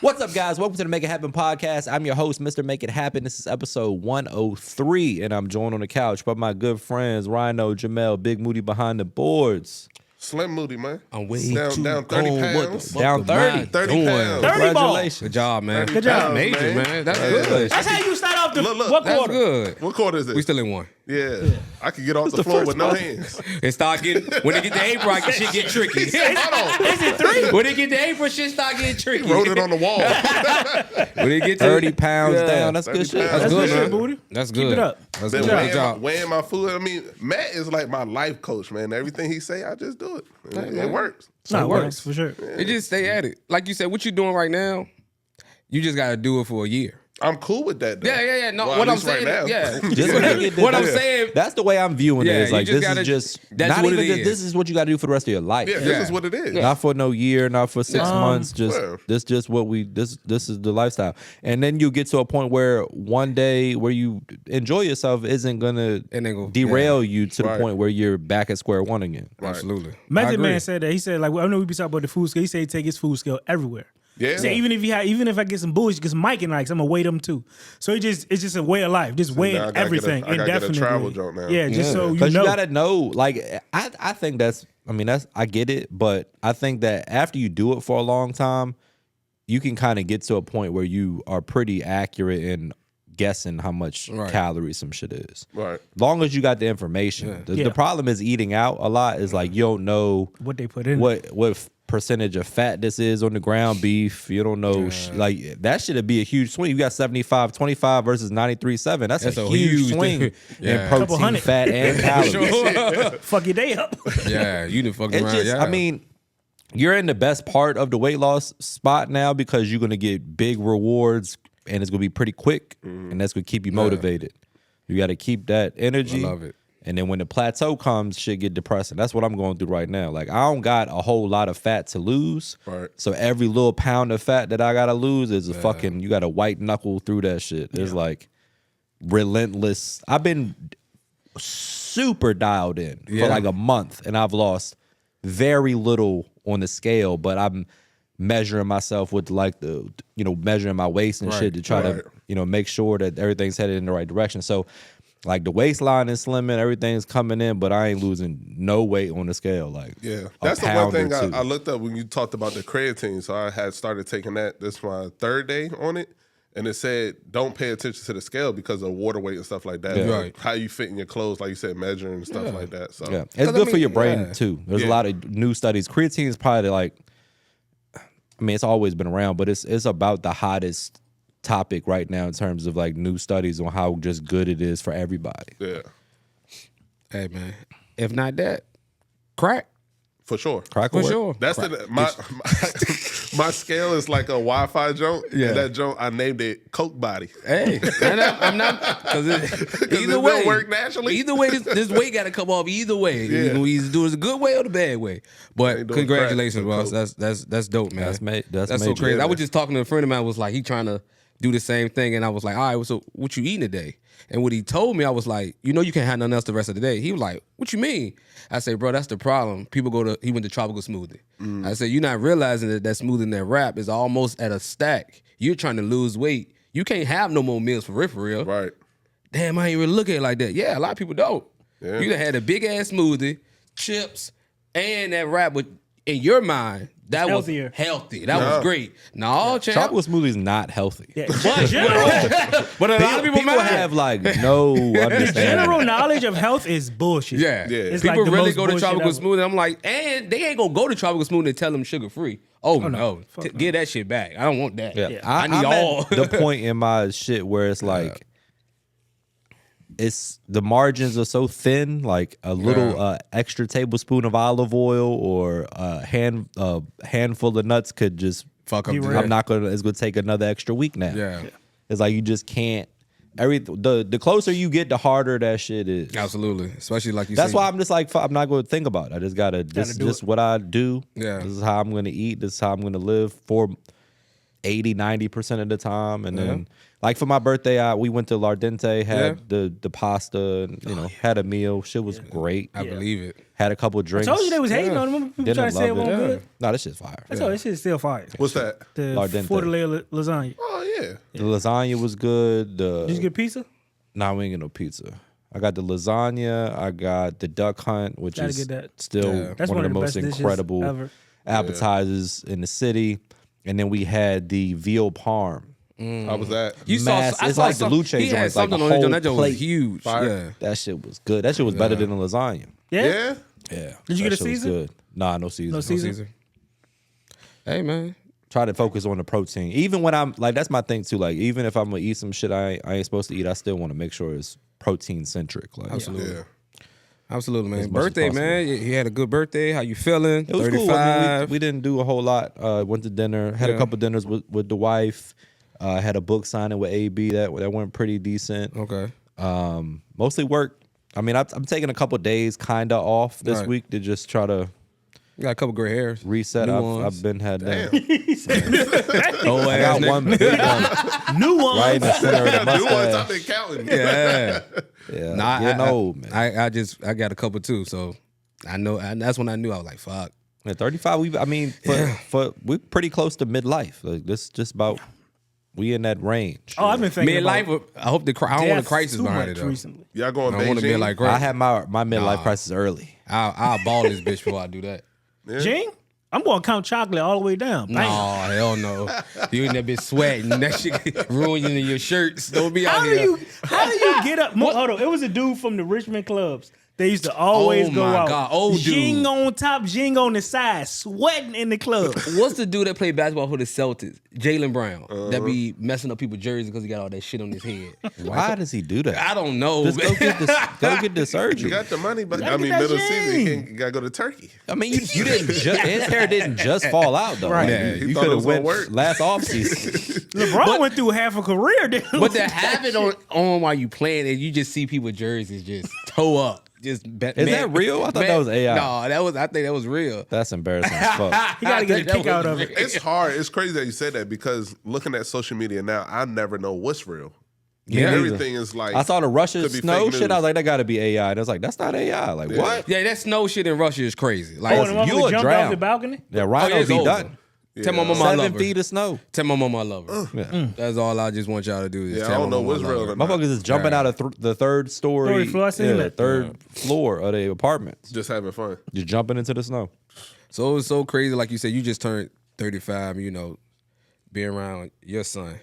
What's up, guys? Welcome to the Make It Happen podcast. I'm your host, Mr. Make It Happen. This is episode 103, and I'm joined on the couch by my good friends, Rhino, Jamel, Big Moody behind the boards. Slim Moody, man. I'm way down 30 pounds. Down 30. 30 pounds. 30 Congratulations. Good job, man. Good job, That's major, man. That's good. That's how you start off the Look, what That's quarter? good. What quarter is it? We still in one. Yeah. I could get off the floor with no hands. And start getting when they get the apron, shit get tricky. Hold on. Is it 3? When they get the apron, shit start getting tricky. Wrote it on the wall. When they get to 30 pounds Yeah. down. That's good 30 shit. pounds. That's good, good shit, man. Booty. That's Keep good. it up. That's Been good. Good job. weighing my food. I mean, Matt is like my life coach, man. Everything he say, I just do it. It works. No, it works. works for sure. It just stay at it. Like you said, what you doing right now, you just gotta do it for a year. I'm cool with that, though. Yeah. No, Well, what at I'm least right saying, now. yeah. Just make it What I'm different. saying, That's the way I'm viewing it. Yeah, It's like you just this gotta- is just that's not what even it just, is. this is what you got to do for the rest of your life. Yeah, this Yeah. is what it is. Not for no year, not for 6 months. Just Well. this, just what we this is the lifestyle. And then you get to a point where one day where you enjoy yourself isn't gonna And they go- derail you to the Right. point where you're back at square one again. absolutely. I Method agree. Man said that. He said, like, I know we be talking about the food scale. He said he take his food scale everywhere. Yeah. He said, even if I get some bullshit, because Mike and Ike's, I'm gonna weigh them too. So it's just a way of life. Just weighing now I gotta everything get a- I gotta get a indefinitely. travel joint now. Yeah, just so you Because know. you gotta know, like I think that's I get it, but I think that after you do it for a long time, you can kind of get to a point where you are pretty accurate in guessing how much Right. calories some shit is. Right. Long as you got the information. Yeah. The problem is eating out a lot is like you don't know what they put in. what percentage of fat this is on the ground beef. You don't know like that should be a huge swing. You got 75-25 versus 93-7. That's That's a a huge huge swing thing. in Yeah. protein, Couple hundred. fat, and calories. Fuck your day up. Yeah, you done fucked It's around. just, Yeah. I mean, you're in the best part of the weight loss spot now because you're gonna get big rewards and it's gonna be pretty quick, and that's gonna keep you motivated. You got to keep that energy. I love it. And then when the plateau comes, shit get depressing. That's what I'm going through right now. Like I don't got a whole lot of fat to lose. Right. So every little pound of fat that I gotta lose is a fucking. You got to white knuckle through that shit. It's like relentless. I've been super dialed in Yeah. for like a month, and I've lost very little on the scale. But I'm measuring myself with like measuring my waist and shit to try Right. to make sure that everything's headed in the right direction. So. Like the waistline is slimming, everything's coming in, but I ain't losing no weight on the scale. Like Yeah, a that's the one pound or thing two. I looked up when you talked about the creatine. So I had started taking that. This is my third day on it, and it said don't pay attention to the scale because of water weight and stuff like that. Yeah. Like, Right. how you fit in your clothes, like you said, measuring and stuff like that. So Yeah, it's 'Cause I good for mean, your brain yeah. too. There's a Yeah. lot of new studies. Creatine is probably like, I mean, it's always been around, but it's about the hottest topic right now in terms of like new studies on how just good it is for everybody. yeah, Hey man, if not that, crack for sure. Crack for will work. sure. That's my scale is like a Wi-Fi joint. Yeah. And that joint I named it Coke Body. Hey, and I'm not because it either don't way work naturally. Either way, this weight got to come off. Either way, Yeah. you can either do it the good way or the bad way. But Ain't doing congratulations, crack, boss. That's dope, man. That's so major. crazy. Yeah, I was man. just talking to a friend of mine. Was like he trying to do the same thing, and I was like, all right, so what you eating today? And what he told me, I was like, you can't have nothing else the rest of the day. He was like, what you mean? I said, bro, that's the problem. People he went to tropical smoothie. I said, you're not realizing that smoothie in that wrap is almost at a stack. You're trying to lose weight. You can't have no more meals for real. Right. Damn, I ain't really look at it like that. Yeah, a lot of people don't. Yeah. You done had a big ass smoothie, chips, and that wrap with in your mind. That Healthier. was healthy. That was great. No, champ. Chocolate smoothie is not healthy. Yeah. But general, But a lot of people mind. have like no understanding. general knowledge of health is bullshit. Yeah. Yeah. It's People like the really most go to bullshit tropical ever. smoothie. I'm like, and they ain't gonna go to tropical smoothie and tell them sugar free. Oh, no. Fuck no. Get that shit back. I don't want that. Yeah. I need I'm all. at the point in my shit where it's like it's the margins are so thin, like a little extra tablespoon of olive oil or a handful of nuts could just Fuck up. You the right. it's gonna take another extra week now. Yeah. It's like you just can't the closer you get, the harder that shit is. Absolutely. Especially like you That's said. why I'm just like, I'm not going to think about it. I just gotta. This is do just it. what I do. Yeah. This is how I'm going to eat. This is how I'm going to live for 80-90% of the time. And then like for my birthday, we went to Lardente, had the pasta, and, had a meal. Shit was great. I believe it. Had a couple I drinks. told you they was hating on them. People Didn't trying to say it love wasn't good. No, this shit's fire. I told you, this shit is still fire. What's that? The Lardente. 4-layer lasagna. Oh yeah. The lasagna was good. Did you get pizza? Nah, we ain't get no pizza. I got the lasagna. I got the duck hunt, which Gotta is get that. still That's one of the most best dishes incredible ever. appetizers in the city. And then we had the veal parm. How was that? You Mass- I it's saw like the some- Luce He joint, had it's like something a on his joint. whole That joint plate. was huge. Fire. Yeah. That shit was good. That shit was better than the lasagna. Yeah. Yeah. Yeah. Did you That get a shit was Caesar? good. Nah, no Caesar. No Caesar? Caesar. Hey man. Try to focus on the protein. Even when I'm like, that's my thing too. Like, even if I'm gonna eat some shit I ain't supposed to eat, I still want to make sure it's protein centric. Like, Absolutely. Yeah. Absolutely, man. As much as Birthday, possible. man. You had a good birthday. How you feeling? it was 35. cool. I mean, we didn't do a whole lot. Went to dinner. Had a Yeah. couple dinners with the wife. Had a book signing with AB that went pretty decent. Okay. Mostly work. I mean, I'm taking a couple days kind of off this Right. week to just try to You got a couple gray hairs. reset. New I've ones. been had down. Oh, I got one big one New one. right in the center of the New ones mustache. I've been counting. Yeah. Yeah, Nah, getting old, man. I got a couple too. So I know, and that's when I knew I was like, fuck. At 35, for we're pretty close to midlife. Like, this just about we in that range. Oh, I've been thinking about Midlife. I hope I don't want a death crisis too behind much it though. recently. Y'all going I don't want to be Beijing? like, I had my midlife crisis early. I'll ball this bitch before I do that. Jing? I'm going to count chocolate all the way down. No, Bam. hell no. You in that bitch sweating. That shit ruining your shirts. Don't be out How do here. you get up? Hold on. It was a dude from the Richmond clubs. They used to always Oh go my out. God. Old dude. Jing on top, Jing on the side, sweating in the club. What's the dude that played basketball for the Celtics? Jalen Brown. That be messing up people's jerseys because he got all that shit on his head. Why does he do that? I don't know. Just go get this. Go get the You surgery. got the money, but Gotta I mean, get that middle season, Jing. you gotta go to Turkey. I mean, you didn't. His hair didn't just fall out though. Right. Like, Yeah, he you thought it could have was gonna went work. last offseason. LeBron went through half a career. But to have it on while you playing and you just see people jerseys just toe up. Just Is that real? I thought that was AI. No, I think that was real. That's embarrassing as fuck. He got to get a That kick out was of it. real. It's hard. It's crazy that you said that because looking at social media now, I never know what's real. Yeah. Everything is like I saw the Russia could be snow fake shit. I was news. like, that got to be AI. And I was like, that's not AI. Like, what? Yeah, that snow shit in Russia is crazy. Like, Oh, and the you motherfucker would jumped drown. off the balcony? Yeah, Rhino it's be over. done. Tell my mama I 7 love her. feet of snow. Tell my mama I love her. Yeah. That's all I just want y'all to do. Is Yeah, I tell don't my know mama what's I love real her. or not. Motherfuckers is jumping out of the third story. Third floor, I seen that. Third floor of the apartments. Just having fun. Just jumping into the snow. So it was so crazy. Like you said, you just turned 35, being around your son.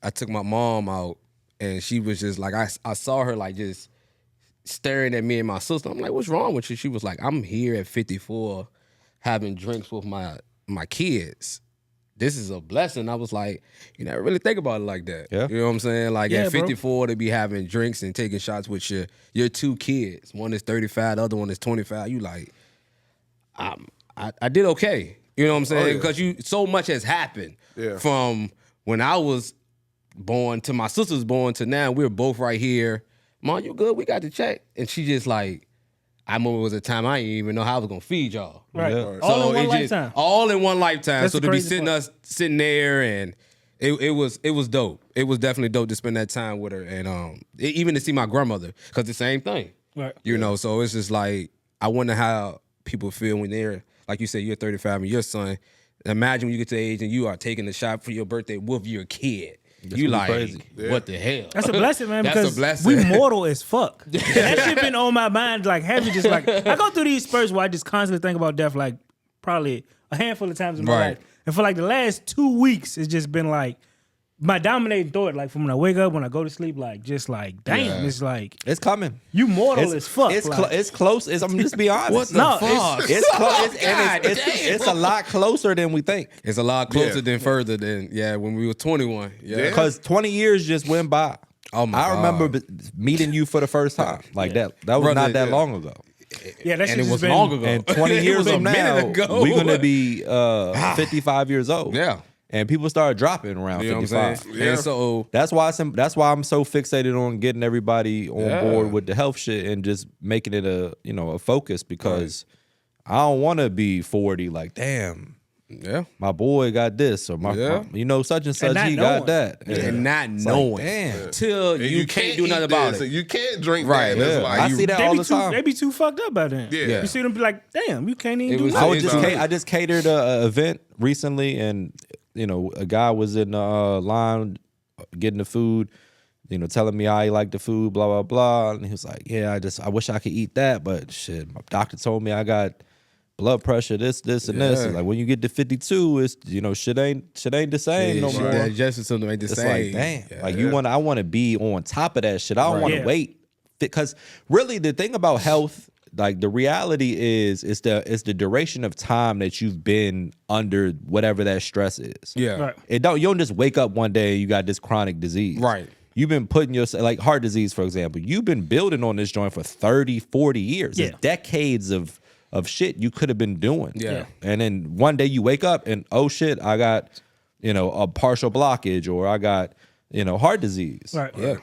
I took my mom out and she was just like, I saw her like just staring at me and my sister. I'm like, what's wrong with you? She was like, I'm here at 54 having drinks with my kids. This is a blessing. I was like, you never really think about it like that. Yeah. You know what I'm saying? Like Yeah, at bro. 54 to be having drinks and taking shots with your two kids. One is 35, the other one is 25. You like, I did okay. You know what I'm saying? yeah. Because so much has happened Yeah. from when I was born to my sister's born to now. We're both right here. Mom, you good? We got to check. And she just like, I remember it was a time I didn't even know how I was gonna feed y'all. Right. Yeah. All in one it just- lifetime. all in one lifetime. That's so the to be crazy part. sitting there and it was dope. It was definitely dope to spend that time with her and even to see my grandmother because the same thing. Right. You know, so it's just like I wonder how people feel when they're like you said, you're 35 and your son. Imagine when you get to the age and you are taking the shot for your birthday with your kid. You pretty like, crazy. what the hell? That's a blessing, man, That's because a blessing. we mortal as fuck. That shit been on my mind like heavy. Just like I go through these spurts where I just constantly think about death, like probably a handful of times in my Right. life. And for like the last 2 weeks, it's just been like my dominating thought. Like from when I wake up, when I go to sleep, like just like damn, it's like It's coming. you mortal as fuck. It's, like, it's close. I'm just be honest. What the No, fuck? It's close. God It's a lot closer than we think. It's a lot closer Yeah. than further than when we were 21. Yeah. Because 20 years just went by. Oh my I remember God. meeting you for the first time. Like that. That was Brother, not that yeah. long ago. yeah, that shit And it just was been, long ago. And 20 years It was a from now, minute ago. we're gonna be 55 years old. Yeah. And people started dropping around You know what I'm 55. saying? Yeah. And so That's why I'm so fixated on getting everybody on Yeah. board with the health shit and just making it a focus because I don't want to be 40 like damn. Yeah. my boy got this, or Yeah. you know, such and such, not he knowing. got that. And not It's knowing. like, damn. Till And you can't do eat nothing about this, it. and you can't drink Right, that. It's yeah. like I see that all the time. They be too fucked up by then. Yeah. You see them be like, damn, you can't even It do was- nothing. I was just It's- I just catered a event recently, and you know, a guy was in the line getting the food, you know, telling me how he liked the food, blah blah blah, and he was like, "Yeah, I wish I could eat that, but shit, my doctor told me I got blood pressure, this, and this." Yeah. Like when you get to 52, it's you know, shit ain't the same no Yeah, more. digestive system ain't the It's same. like, damn, Yeah. like I want to be on top of that shit. I don't Right. want to Yeah. wait, because really the thing about health, like the reality is, it's the duration of time that you've been under whatever that stress is. Yeah. Right. You don't just wake up one day and you got this chronic disease. Right. You've been putting yourself, like heart disease, for example, you've been building on this joint for 30, 40 years. Yeah. It's decades of shit you could have been doing. Yeah. And then one day you wake up and, oh shit, I got, you know, a partial blockage, or I got, you know, heart disease. Right. Yeah.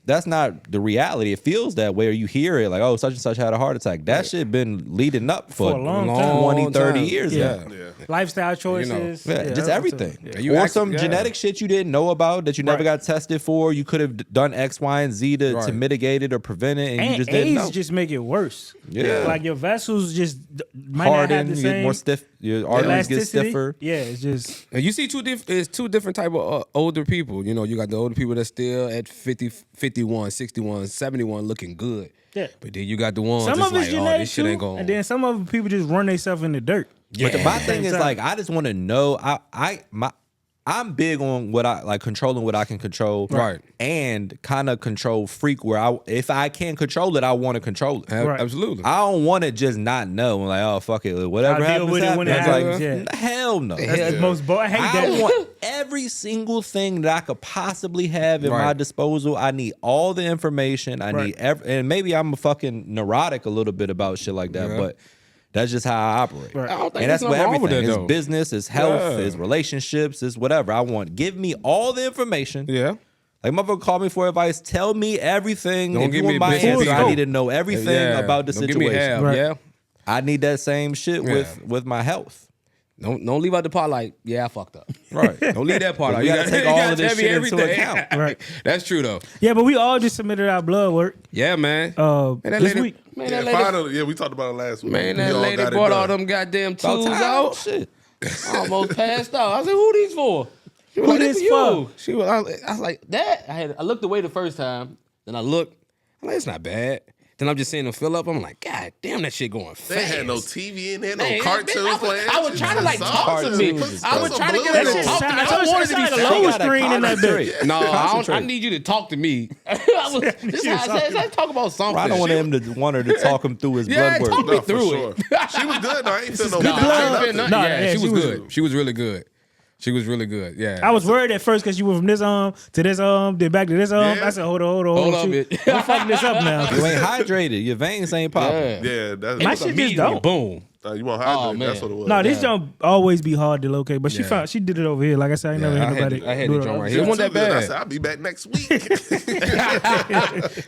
That's not the reality. It feels that way, or you hear it like, oh, such and such had a heart attack. That shit been leading up for, For a long time. 20, 30 time. years Yeah. now. Yeah. Lifestyle choices. Yeah, just that's everything. what- You Or act- some yeah. genetic shit you didn't know about that you never Right. got tested for. You could have done X, Y, and Z to Right. mitigate it or prevent it, and you And just didn't age know. just make it worse. Yeah. Like your vessels just might not have Harden, the you get same more stiff. Your arteries get elasticity. stiffer. Yeah, it's just And you see it's two different type of older people. You know, you got the older people that's still at 50, 51, 61, 71 looking good. Yeah. But then you got the ones some that's of it's like, oh, genetic this shit too, ain't going. and then some of people just run themselves in the dirt. But my thing is Same like, time. I just want to know. I'm big on what I like, controlling what I can control, Right. And kind of control freak where if I can control it, I want to control it. Right. Absolutely. I don't want to just not know. I'm like, oh fuck it, whatever I'll deal happens, with it when it happens. happens, Like, hell no. That's the most. I hate I that. want every single thing that I could possibly have at my Right. disposal. I need all the information. I need and maybe I'm a fucking neurotic a little bit about shit like that, Yeah. but that's just how I operate. Right. I don't think And that's there's what nothing wrong with everything. that, It's though. business, it's health, Yeah. it's relationships, it's whatever. Give me all the information. Yeah. Like motherfucker call me for advice. Tell me everything. Don't If give you me want my bits and answer, I pieces. need to know everything Yeah. about the Don't give situation. me half. Right. Yeah. I need that same shit Yeah. with my health. Don't leave out the part like, yeah, I fucked up. Right. Don't leave that part out. We gotta take you all gotta of this tell me shit into everything. account. Right. That's true though. Yeah, but we all just submitted our blood work Yeah, man. man, that this lady, week. Man, Yeah, that lady, finally, yeah, we talked about it last week. man, We that all lady got it brought all done. them goddamn About tools time. out. Shit. I almost passed out. I said, "Who these for?" She was Who like, this "This for?" for?" She was. I was like, "That." I looked away the first time. Then I looked. I'm like, "It's not bad." Then I'm just seeing them fill up. I'm like, "God damn, that shit going fast." They had no TV in there, no Man, cartoons I was- playing. I was trying to, like, Just talk to me. put I was some trying to get blues her to on. talk to me. I Sound- wanted to be sound like a sound. lower screen in that bitch. No, I Concentrate. need you to talk to me. This is how I said. Let's talk about something. I don't want her to talk him through his Yeah, blood talk work. me No, for through sure. it. She was good. though. I ain't feel no No, pain, I ain't nothing. feel nothing. No, Yeah, yeah, she she was was- good. She was really good. She was really good. Yeah. I was worried at first because you went from this arm to this arm, then back to this arm. Yeah. I said, hold on. Hold up, Shoot. bitch. Don't fuck this up now. You ain't hydrated. Your veins ain't popping. Yeah. Yeah, that's My It was shit just immediately, don't. boom. you want Oh, hydrate? man. That's what it was. No, this don't always be hard to locate, but Yeah. she did it over here. Like I said, I ain't never Yeah, had I had nobody. to- I had do to it join over right She here. here. It wasn't too that good. I bad. said I'll be back next week.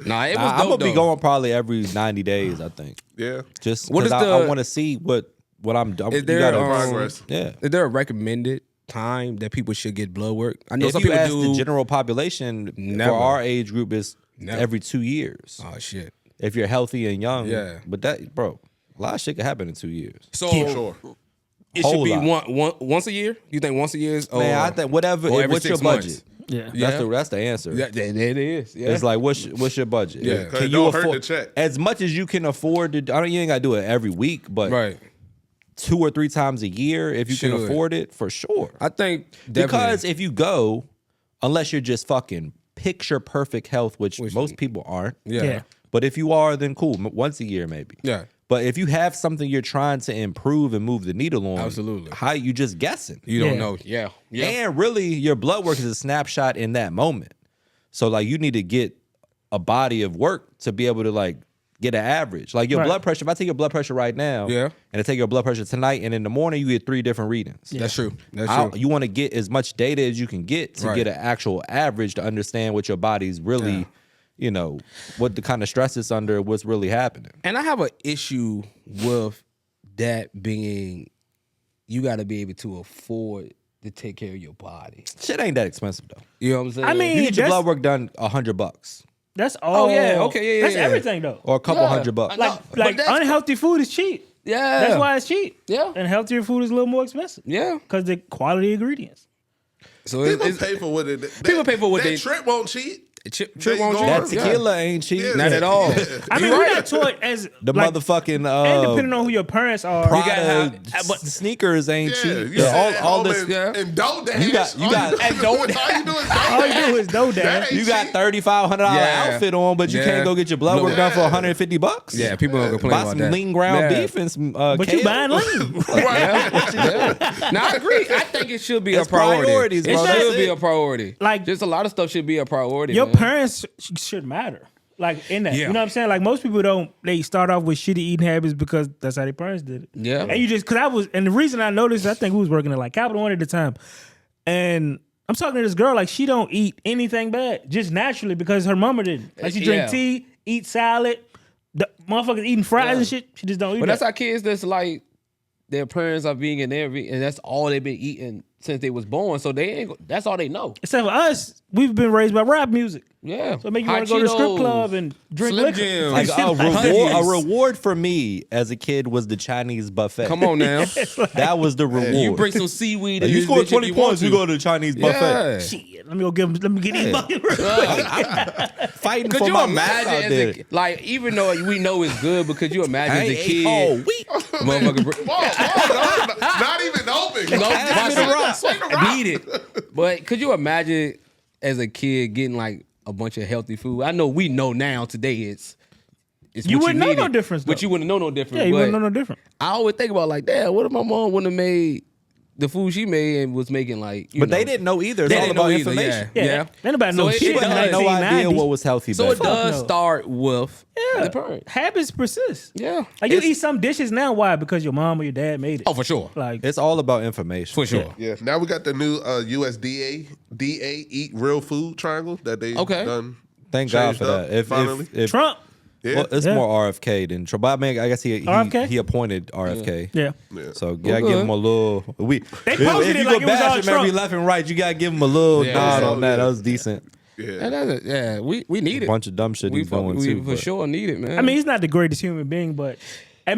Nah, it was I'm dope gonna be though. going probably every 90 days. I think yeah, just What because is I the- want to see what I'm doing. Is there progress. Yeah. Is there a recommended time that people should get blood work? I know If some you people ask do. the general population Never. for our age group is Never. every 2 years. Oh shit. If you're healthy and young, Yeah. But that, bro, a lot of shit can happen in 2 years. So sure. it should Whole be lot. once a year. You think once a year is? Man, I think whatever. or every What's your 6 months? budget? Yeah. Yeah. That's the answer. Yeah, it is. Yeah. It's like what's your budget? Yeah. 'Cause it don't hurt to check. as much as you can afford to? I don't. You ain't got to do it every week, but right. 2 or 3 times a year if you can Should. afford it, for sure. I think definitely. Because if you go, unless you're just fucking picture perfect health, which most people aren't. yeah. Yeah. But if you are, then cool. Once a year, maybe. Yeah. But if you have something you're trying to improve and move the needle on, Absolutely. how you just guessing? You don't Yeah. know. Yeah. Yeah. And really, your blood work is a snapshot in that moment. So like, you need to get a body of work to be able to like get an average. Like your Right. blood pressure. If I take your blood pressure right now, Yeah. and I take your blood pressure tonight, and in the morning you get 3 different readings. That's true. That's true. You want to get as much data as you can get to Right. get an actual average to understand what your body's really, Yeah. you know, what the kind of stress it's under, what's really happening. And I have an issue with that being you got to be able to afford to take care of your body. Shit ain't that expensive though. You know what I'm saying? I mean, You get your that's- blood work done $100 That's all. yeah, okay, yeah, That's yeah. everything though. or a couple Yeah. $100. I know. But Like that's- unhealthy food is cheap. yeah, That's why it's cheap. Yeah. And healthier food is a little more expensive. Yeah. Because the quality ingredients. So People it's pay for what it. People pay for what that they- Trip won't cheat. Trip There you won't go. you? That tequila ain't cheap. Yeah. Not at all. I mean, You we're right. not taught as The like, motherfucking and depending on who your parents are, Prada but sneakers ain't Yeah, cheap. you Yeah, sit at all home this. yeah. and don't dash. You got- and don't. All you do is all you do is That DoorDash. ain't You got cheap. $3,500 Yeah. outfit on, but you Yeah. can't go get your blood No. work done for $150. Yeah, people don't complain Buy about some that. lean ground Yeah. beef and some But you kale. buying lean. Yeah. Now I agree. I think it should be It's a priority. priorities, It bro. should That's be it. a priority. Like- just a lot of stuff should be a priority. Your man. parents should matter. Like in that. Yeah. You know what I'm saying? Like most people don't, they start off with shitty eating habits because that's how their parents did it. Yeah. And you just, and the reason I noticed, I think we was working at like Capital One at the time. And I'm talking to this girl, like she don't eat anything bad, just naturally because her mama didn't. Like she drink Yeah. tea, eat salad, the motherfuckers eating fries and shit. She just don't eat But that. that's how kids that's like their parents are vegan and that's all they've been eating since they was born. So they ain't. That's all they know. Except for us, we've been raised by rap music. Yeah. So it make you Hot want to go to the strip Cheetos, club and drink Slim liquor. Jims. Like Shit a like reward, that. for me as a kid was the Chinese buffet. Come on now. That was the reward. You bring some seaweed. Like, in you this score bitch if 20 you want points, we to. go to the Chinese buffet. Yeah. Shit, let me get these buckets. Fighting Could for you my life imagine out as there. a, like even though we know it's good, but could you imagine I as a ain't ate kid? all week. Motherfucker, Whoa, not even open. no, Pass me the rock. Swing the rock. need it. But could you imagine as a kid getting like a bunch of healthy food? I know we know now today it's You what wouldn't know no needed, difference, but though. you wouldn't know no difference. Yeah, you but wouldn't know no different. I always think about like, damn, what if my mom wouldn't have made the food she made and was making like, you But know, they didn't know either. It's They all didn't about know either, information. Yeah. Anybody So know it- shit. it People does. had no idea 1990s. what was healthy So back it then. does no. start with Yeah. the parent. Habits persist. Yeah. Like you It's- eat some dishes now, why? Because your mom or your dad made it. Oh, for sure. Like It's all about information. For sure. Yeah. Now we got the new USDA Eat Real Food Triangle that they Okay. done. Thank God changed for up that. finally. If Trump. Yeah. well, it's Yeah. more RFK than Trump. But I mean, I guess he RFK? appointed RFK. Yeah. So you gotta give him a little. They if posted you it like go it was all bash him every Trump. left and right, you gotta give him a little Yeah. nod So, on that. yeah. That was decent. And that's, yeah, we need A it. bunch of dumb shit we he's doing we too. for but- sure need it, man. I mean, he's not the greatest human being, but I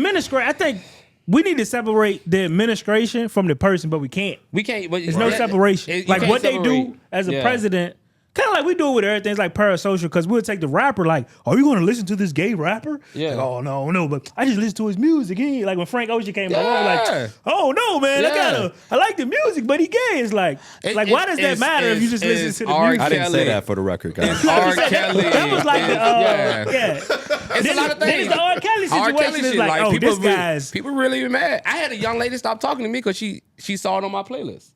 think we need to separate the administration from the person, but we can't. we can't. But There's no separation. You Like can't what they separate. do as a Yeah. president, kind of like we do it with everything. It's like parasocial because we'll take the rapper, like, are you going to listen to this gay rapper? Yeah. Like, oh, no, but I just listen to his music. He ain't like when Frank Ocean came along, Yeah. like, oh, no, man, Yeah. I like the music, but he gay. It's like, why does that matter if you just listen to the R. music? I didn't say Kelly. that for the record, guys. It's R. Kelly. That was like the, yeah. yeah. It's a lot of Then things. it's the R. Kelly R. situation. Kelly It's shit, like, oh, people this guy's. people really be mad. I had a young lady stop talking to me because she saw it on my playlist.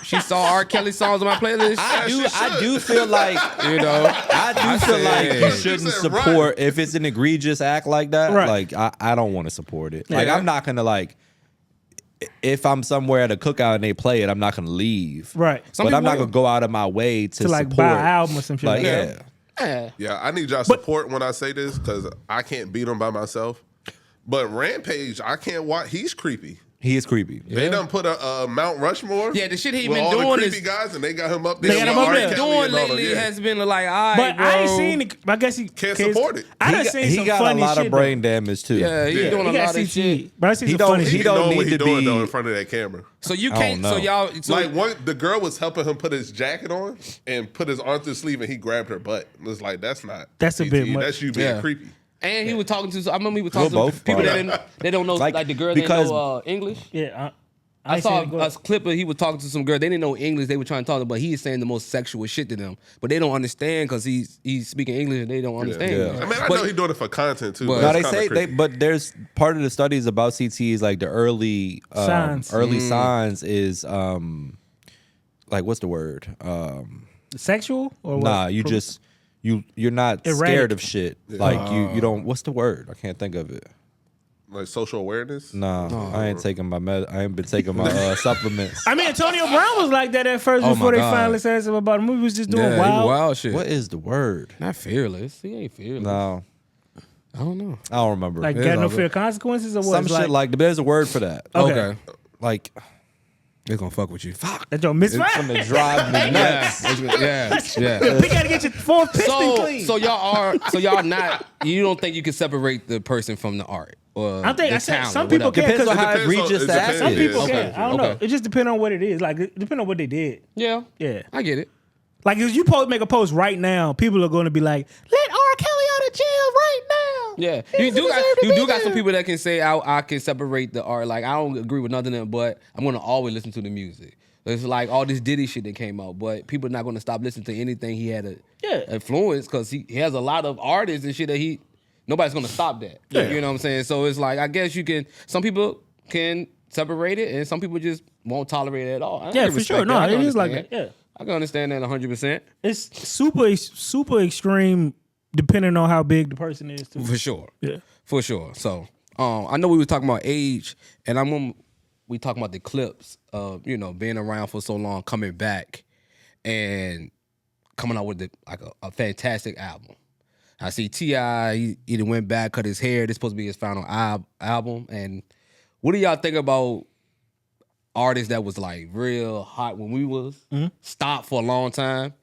She saw R. Kelly songs on my playlist. I do feel like You know, I do feel like you said- shouldn't said run. support if it's an egregious act like that. Right. Like I don't want to support it. Like Yeah. I'm not gonna like if I'm somewhere at a cookout and they play it, I'm not gonna leave. Right. Some But I'm not people gonna go out of my way to like support. buy an album or some shit Like like that. yeah. yeah. Yeah, I need y'all support when I say this because I can't beat him by myself. But Rampage, I can't watch. He's creepy. He is creepy. They done put a Mount Rushmore. Yeah, the shit he with been all doing the creepy is- guys, and they got him up there. They got with him up R. there. Kelly Doing and all lately them, yeah. has been like, all right, But bro. I ain't seen it. I guess he Can't support it. I done seen He some got a funny lot shit, of brain damage too. Yeah, he's Yeah. doing though. a He got lot of CTE, shit. but I seen He some don't- funny he He shit. don't know need what he to doing be- though in front of that camera. So you I can't. don't So know. y'all. So Like the girl was helping him put his jacket on and put his arm through his sleeve, and he grabbed her butt. It was like that's not. That's a CTE. bit much. That's you being Yeah. creepy. And he was talking to. I remember he was talking We're to both people probably. that they don't know, Like, like the girl that because- know English. Yeah, I ain't saw seen it. Go a ahead. clip of he was talking to some girl. They didn't know English. They were trying to talk to him, but he is saying the most sexual shit to them. But they don't understand because he's speaking English and they don't understand. Yeah. I mean, I But- know he's doing it for content too. But- But No, it's they kinda say creepy. but there's part of the studies about CTEs, like the early Signs. signs is like what's the word? Sexual or what? Nah, you're not Erratic. scared of shit. Like you don't. What's the word? I can't think of it. like social awareness. Nah, I ain't taking I ain't been taking my supplements. I mean, Antonio Brown was like that at first Oh, before my they God. finally said something about him. He was just doing Yeah, wild. wild shit. What is the word? Not fearless. He ain't fearless. No, I don't know. I don't remember. Like, It got is no all fear of consequences or what? some It's shit like there's a word for that. Okay. Like They're gonna fuck with you. Fuck. that don't miss it's gonna drive me nuts. Yeah. We gotta get your fourth piston clean. So y'all not. You don't think you can separate the person from the art? Or I think the I said talent, some people whatever? can. Depends on 'cause how depends on- egregious it the depends. act some is. people Okay, can. I don't know. okay. It just depends on what it is. Like, it depends on what they did. Yeah. Yeah. I get it. Like, if you make a post right now, people are going to be like, "Let R. Kelly out of jail right now." Yeah, He you do doesn't got deserve to you be do got some there. people that can say I can separate the art. Like I don't agree with nothing of them, but I'm gonna always listen to the music. It's like all this Diddy shit that came out, but people are not gonna stop listening to anything he had a influence because he has a lot of artists and shit that nobody's gonna stop that. Yeah. You know what I'm saying? So it's like I guess you can. Some people can separate it, and some people just won't tolerate it at all. I Yeah, can for respect sure. that. No, I can it is like understand. that. Yeah. I can understand that 100% It's super extreme depending on how big the person is too. for sure. Yeah. For sure. So, I know we were talking about age, and we talking about the clips of being around for so long, coming back, and coming out with a fantastic album. I see T.I. He either went back, cut his hair. This supposed to be his final album. And what do y'all think about artists that was like real hot when we was stopped for a long time?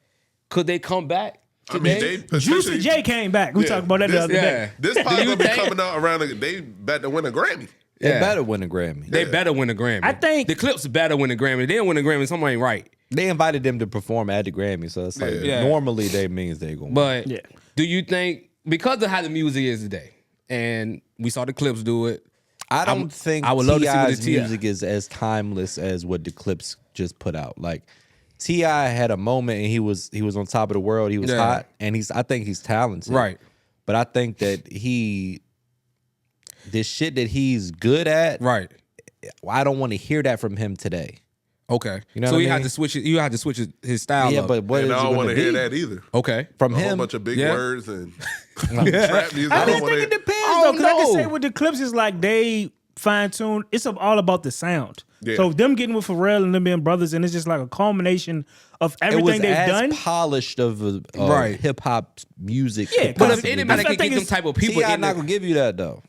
Could they come back? I mean, today? they Juicy J came back. We Yeah. talked about that the other day. This Do probably you gonna be think- coming out around. They bet to win a Grammy. They Yeah. better win a Grammy. They better win a Grammy. I think- the Clips better win a Grammy. They didn't win a Grammy. Something ain't right. They invited them to perform at the Grammy, so it's like Yeah. normally that means they going. But Yeah. do you think because of how the music is today, and we saw the Clips do it? I don't think I would love to see what T.I.'s the T.I. music is as timeless as what the Clips just put out. Like T.I. had a moment and he was on top of the world. He was Yeah. hot, and I think he's talented. Right. But I think that this shit that he's good at, Right. I don't want to hear that from him today. Okay. You know so what he I had mean? to switch it. You had to switch his style. Yeah, up. but what is And it I don't going want to to hear be? that either. okay. From A whole him? bunch of big Yeah. words and trap music. I just wanna think it hear- depends I though, don't because I can know. say with the Clips is like they fine tune. It's all about the sound. Yeah. So them getting with Pharrell and them being brothers, and it's just like a culmination of It was everything they've as done. polished of a Right. hip hop music. Yeah, could But if possibly anybody be. I can think get them it's- type of people T.I. in not there, gonna give you that though,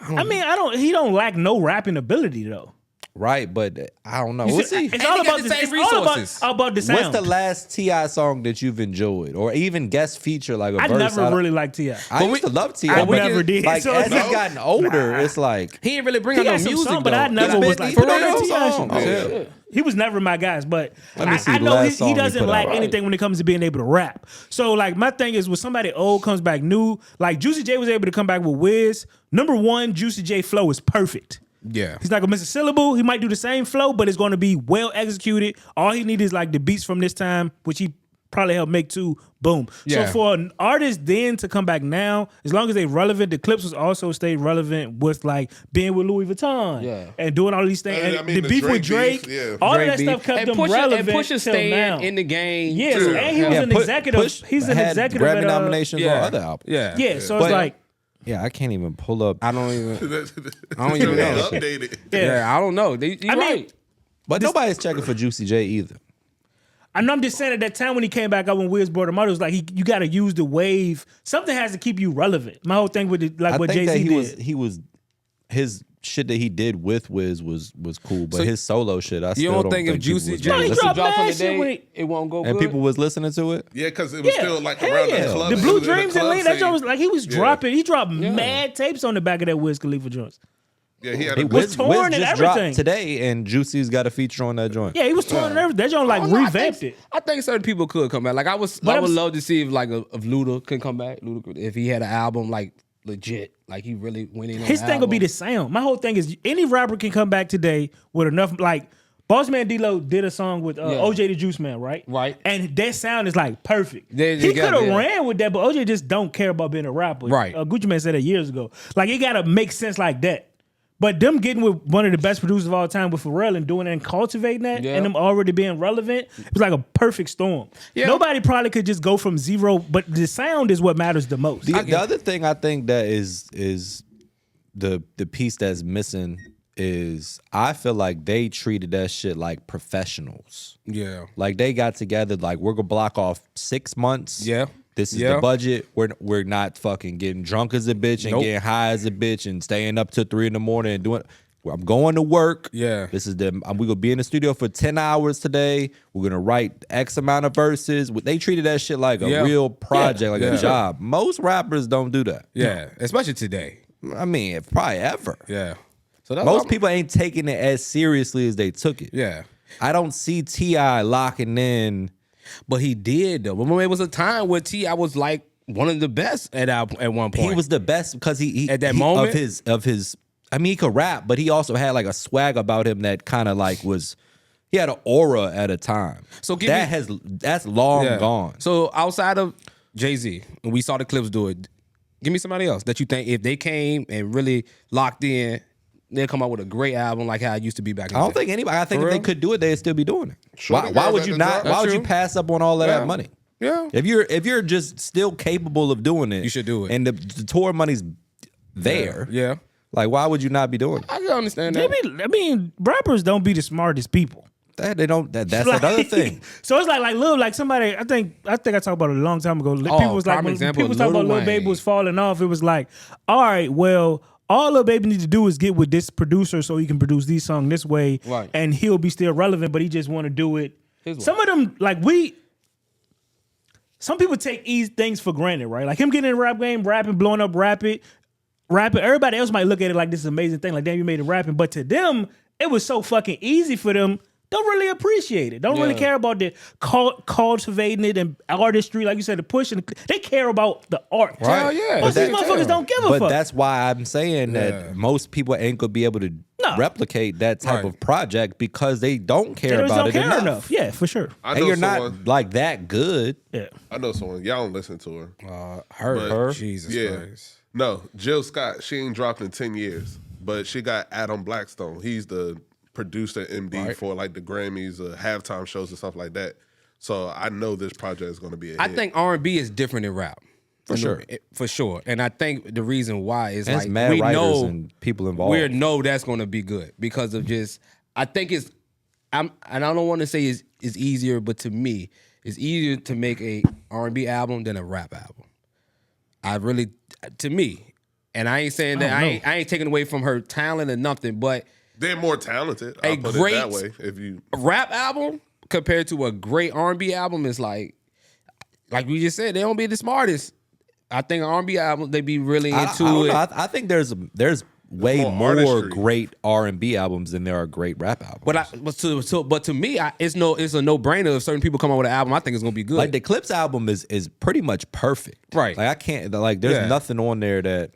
I mean, he don't lack no rapping ability though. right? But I don't know. You We'll see, see. it's And all they got about the the same it's all resources. about the sound. What's the last T.I. song that you've enjoyed, or even guest feature like a I verse? never really liked T.I. I used to love T.I. I but never did. Like So as it's he's like- gotten older, it's like he ain't really bring He out no got some music song, but though. I never He's was been- like, he's been for on real, those T.I. songs. shit. Yeah. He was never my guys, but me see I the know last song he he doesn't put lack out. anything when it comes to being able to rap. So like my thing is when somebody old comes back new, like Juicy J was able to come back with Wiz. Number one, Juicy J flow is perfect. Yeah. He's not gonna miss a syllable. He might do the same flow, but it's gonna be well executed. All he needs is like the beats from this time, which he probably helped make too. Boom. Yeah. So for an artist then to come back now, as long as they relevant, the Clips was also stayed relevant with like being with Louis Vuitton, Yeah. and doing all these things. And, And I mean, the the beef with Drake Drake, beef, yeah. all Drake of that beef. stuff kept and them Pusha, relevant and Pusha till staying now. in the game. Yeah, too. and he was an executive. He's an had executive Grammy at, nominations yeah. on other albums. Yeah. Yeah, so But- it's like, Yeah, I can't even pull up. I don't even. I don't even know. Updated. Yeah, I don't know. You're I mean, right. But nobody's checking for Juicy J either. I'm just saying at that time when he came back out when Wiz brought him out, it was like you got to use the wave. Something has to keep you relevant. My whole thing with it, like I what think Jay that Z he did. was his shit that he did with Wiz was cool, but So his solo shit, I You still don't think if people Juicy was J No, he really was listening- to dropped drop on mad the shit when day, it won't go and good? people was listening to it. Yeah, because it was still like hell around yeah. the club. The it Blue was in the Dreams and club Lean, that scene. joint was like he was Yeah. dropping. He dropped mad tapes on the back of that Wiz Khalifa joints. Yeah, he had He a was good. torn and just everything. dropped today, and Juicy's got a feature on that joint. Yeah, he was touring and everything. That joint like I don't know, revamped it. I think certain people could come back. Like I would I'm- love to see if if Luda can come back. Luda, if he had an album like legit, like he really went in. On His the thing will be album. the sound. My whole thing is any rapper can come back today with enough. Like Bossman D-Lo did a song with OJ the Juice Man, right? Right. And that sound is like perfect. They He could got have it, yeah. ran with that, but OJ just don't care about being a rapper. Right. Gucci Man said that years ago. Like it gotta make sense like that. But them getting with one of the best producers of all time with Pharrell and doing it and cultivating that Yeah. and them already being relevant, it was like a perfect storm. Yeah. Nobody probably could just go from zero, but the sound is what matters the most. The other thing I think that is the piece that's missing is I feel like they treated that shit like professionals. Yeah. Like they got together, like we're gonna block off 6 months. Yeah. This is Yeah. the budget. We're not fucking getting drunk as a bitch and Nope. getting high as a bitch and staying up till 3 a.m. and doing. I'm going to work. Yeah. This is the. We're gonna be in the studio for 10 hours today. We're gonna write X amount of verses. They treated that shit like a Yeah. real project, like Yeah. a job. Most rappers don't do that. Yeah, especially today. I mean, probably ever. Yeah. So that's Most people ain't taking it as seriously as they took it. Yeah. I don't see T.I. locking in. But he did though. Remember, it was a time where T.I. was like one of the best at one point. He was the best because he At that moment? of his. I mean, he could rap, but he also had like a swag about him that kind of like was. He had an aura at a time. So give that's long Yeah. gone. So outside of Jay-Z, and we saw the Clips do it, give me somebody else that you think if they came and really locked in, they'll come out with a great album like how it used to be back in I the don't day. think anybody. I think For if they real? could do it, they'd still be doing it. Shorty Why girls would at you the not? top. Why would That's you true. pass up on all of Yeah. that money? Yeah. If you're just still capable of doing it, You should do it. And the tour money's there. Yeah. Like, why would you not be doing it? I can understand that. I mean, rappers don't be the smartest people. They don't. That's Like- another thing. So it's like Lil, like somebody. I think I talked about it a long time ago. Oh, People was like prime when example, people was talking Lil about Lil Baby Wayne. was falling off. It was like, all right, well, all Lil Baby needs to do is get with this producer so he can produce these songs this way, Right. and he'll be still relevant. But he just want to do it. His way. Some of them, some people take easy things for granted, right? Like him getting in the rap game, rapping, blowing up, rapping. Everybody else might look at it like this is an amazing thing. Like, damn, you made it rapping. But to them, it was so fucking easy for them. Don't really appreciate it. Don't really Yeah. care about the cultivating it and artistry, like you said, the push. And they care about the art. Hell yeah. Most of these But motherfuckers don't give a But fuck. that's why I'm saying Yeah. that most people ain't gonna be able to No. replicate that type Right. of project because they don't They care just about don't it care enough. enough. Yeah, for sure. I And know you're someone. not like that good. Yeah. I know someone. Y'all don't listen to her. Her. Jesus Yeah. Christ. No, Jill Scott. She ain't dropped in 10 years, but she got Adam Blackstone. He's the producer MD Right. for like the Grammys, halftime shows and stuff like that. So I know this project is going to be a I hit. think R&B is different than rap. For sure. For sure. And I think the reason why is And like it's mad we writers know and people involved. we know that's going to be good because of just I think it's and I don't want to say it's easier, but to me, it's easier to make a R&B album than a rap album. I really, to me, and I ain't saying that I ain't taking away from her talent or nothing, but they're more talented. I'll put great- it that way. If you a rap album compared to a great R&B album is like we just said, they don't be the smartest. I think an R&B album they be really I into don't it. know. I think there's way more more artistry. great R&B albums than there are great rap albums. But to me, it's a no brainer. If certain people come out with an album, I think it's gonna be good. Like the Clips album is pretty much perfect. Right. Like I can't like there's Yeah. nothing on there that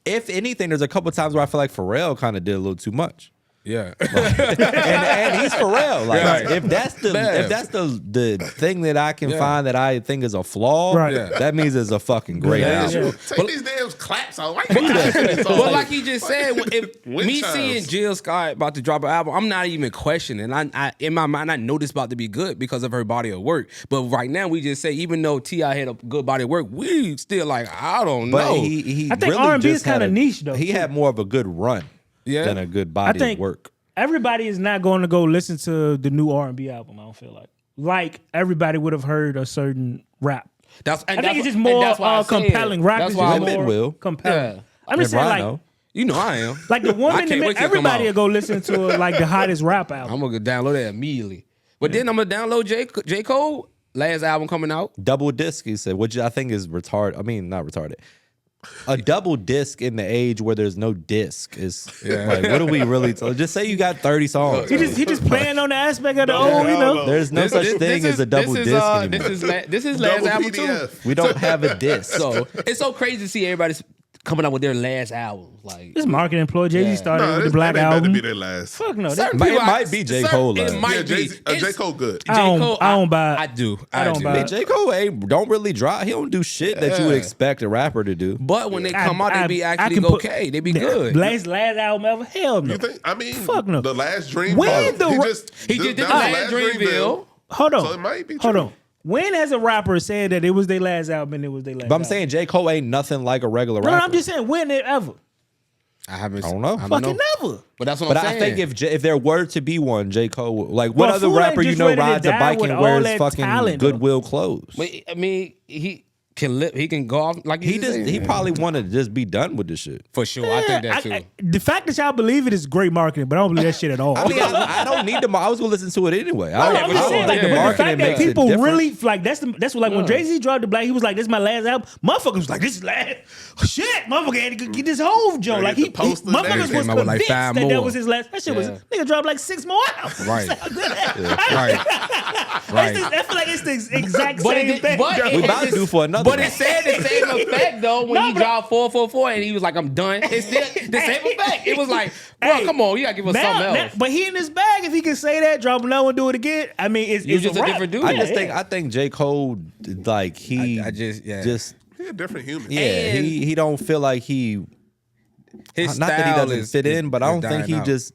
if anything, there's a couple times where I feel like Pharrell kind of did a little too much. yeah, and he's Pharrell. Like Right. if that's Man. the thing that I can Yeah. find that I think is a flaw, Right. Yeah. that means it's a fucking great Yeah. album. Yeah. take these damn claps out, why you clapping this But all? like he just said, if Wind me chimes. seeing Jill Scott about to drop an album, I'm not even questioning. I in my mind, I know this about to be good because of her body of work. But right now, we just say even though T.I. had a good body of work, we still like I don't But know. he I think really R&B is just had kinda a- niche, though, He too. had more of a good run Yeah. than a good body think- of work. Everybody is not going to go listen to the new R&B album. I don't feel like everybody would have heard a certain rap. I think it's just more compelling. Rap That's is why just I'm Women more will. compelling. Yeah. I'm just And saying, like, Rhino. You know I am. like the I woman, can't the wait men, till it come everybody out. will go listen to like the hottest rap album. I'm gonna download that immediately. But then I'm gonna download J. Cole last album coming out. Double disc, he said, which I think is retarded. I mean, not retarded. A double disc in the age where there's no disc is like, what do we really? Just say you got 30 songs. He just playing on the aspect of the old, you know. There's no such thing as a double disc anymore. This is last Double album too. PDF. We don't have a disc. So it's so crazy to see everybody coming out with their last album. Like This marketing employee, Jay-Z Yeah. started with the this Black ain't better album. be their last. Fuck no. certain It people, might be J. Cole It last. might Yeah, be. J. Cole good. I don't buy it. I do. I don't do. buy Man, it. J. Cole don't really drop. He don't do shit that you would Yeah. expect a rapper to do. But when they come out, they be I actually can put- okay. They be good. Last album ever? Hell no. You think? I mean, Fuck no. The last Dream. When He the- just He did that the was last Dreamville. Hold on. So it might be Hold true. on. When has a rapper said that it was their last album and it was their last But I'm album? saying J. Cole ain't nothing like a regular No, rapper. I'm just saying when it ever. I haven't. I don't know. Fucking never. But that's what But I'm I saying. think if there were to be one, J. Cole, like what Well, other Fool ain't rapper you just know ready to rides a die bike with and all wears that fucking talent, though. Goodwill clothes? But, I mean, he he can go off like He probably wanted to just be done with this shit. for sure. I think that too. The fact that y'all believe it is great marketing, but I don't believe that shit at all. I mean, I don't need I was gonna listen to it anyway. I I'm just saying, like, think the the fact marketing that makes it people different. really like that's what like when Jay-Z dropped the Black, he was like, "This is my last album." Motherfuckers was like, "This is last." Shit, motherfucker had to get this whole joke. Like get the poster and motherfuckers everything. was Came out with, like, convinced 5 that more. was his last. That shit was nigga dropped like 6 more albums. Right. That's how good that- Right. I feel like it's the exact But same thing. We about to do for another But one. it said the same effect though when No, he but- dropped 444 and he was like, "I'm done." It's still the same effect. It was like, bro, Hey, come on, you gotta give us something else. but he in his bag. If he can say that, drop another one, do it again. I mean, it's just a rap. different dude. I think J. Cole, like he I just He a different human. And- he don't feel like he. his Not that he style doesn't is fit in, but I don't think dying he out. just.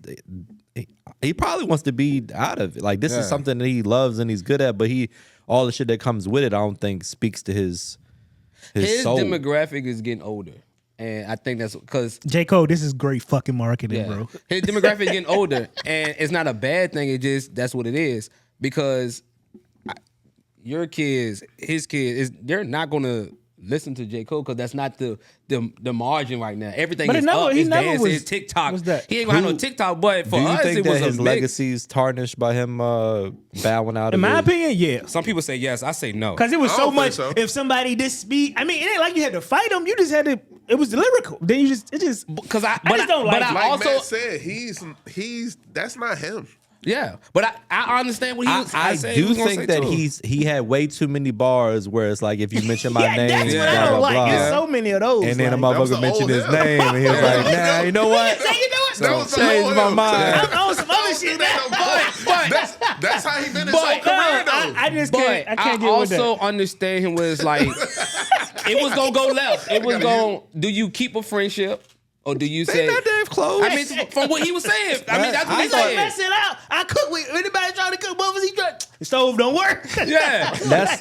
He probably wants to be out of it. Like this is something that he loves and he's good at, but all the shit that comes with it, I don't think speaks to his soul. demographic is getting older, and I think that's because J. Cole, this is great fucking marketing, bro. his demographic is getting older, and it's not a bad thing. It just that's what it is because your kids, his kids, they're not gonna listen to J. Cole because that's not the margin right now. Everything But is it never- up. he It's never dancing, was- it's TikTok. was that? He ain't gonna have no TikTok, but for Do you us, think it was that a his mix. legacy is tarnished by him bowing out? In of my his- opinion, yeah. Some people say yes. I say no. Because it was I so don't think much. so. If somebody disbeat, I mean, it ain't like you had to fight them. You just had to. It was lyrical. Then you just Because I just don't like it. Like also Matt said, he's that's not him. yeah, but I understand what he was. I said he do was gonna say think that too. he had way too many bars where it's like if you mention my yeah, name, that's what I blah don't blah like. blah. There's so many of those. And then a like, was motherfucker the mentioned old his him. name, and he was like, "Nah, you know what? Say, you know what? That was the Changed old my him. mind." I'm on some other shit now. That's how he been his But- whole career though. I just But can't. I can't get with that. also understand him was like, it was gonna go left. It was going. Do you keep a friendship or do you say? not damn close. I mean, from what he was saying. I mean, that's what I he It's like said. messing out. I cook with anybody trying to cook muffins. He try. The stove don't work. Yeah,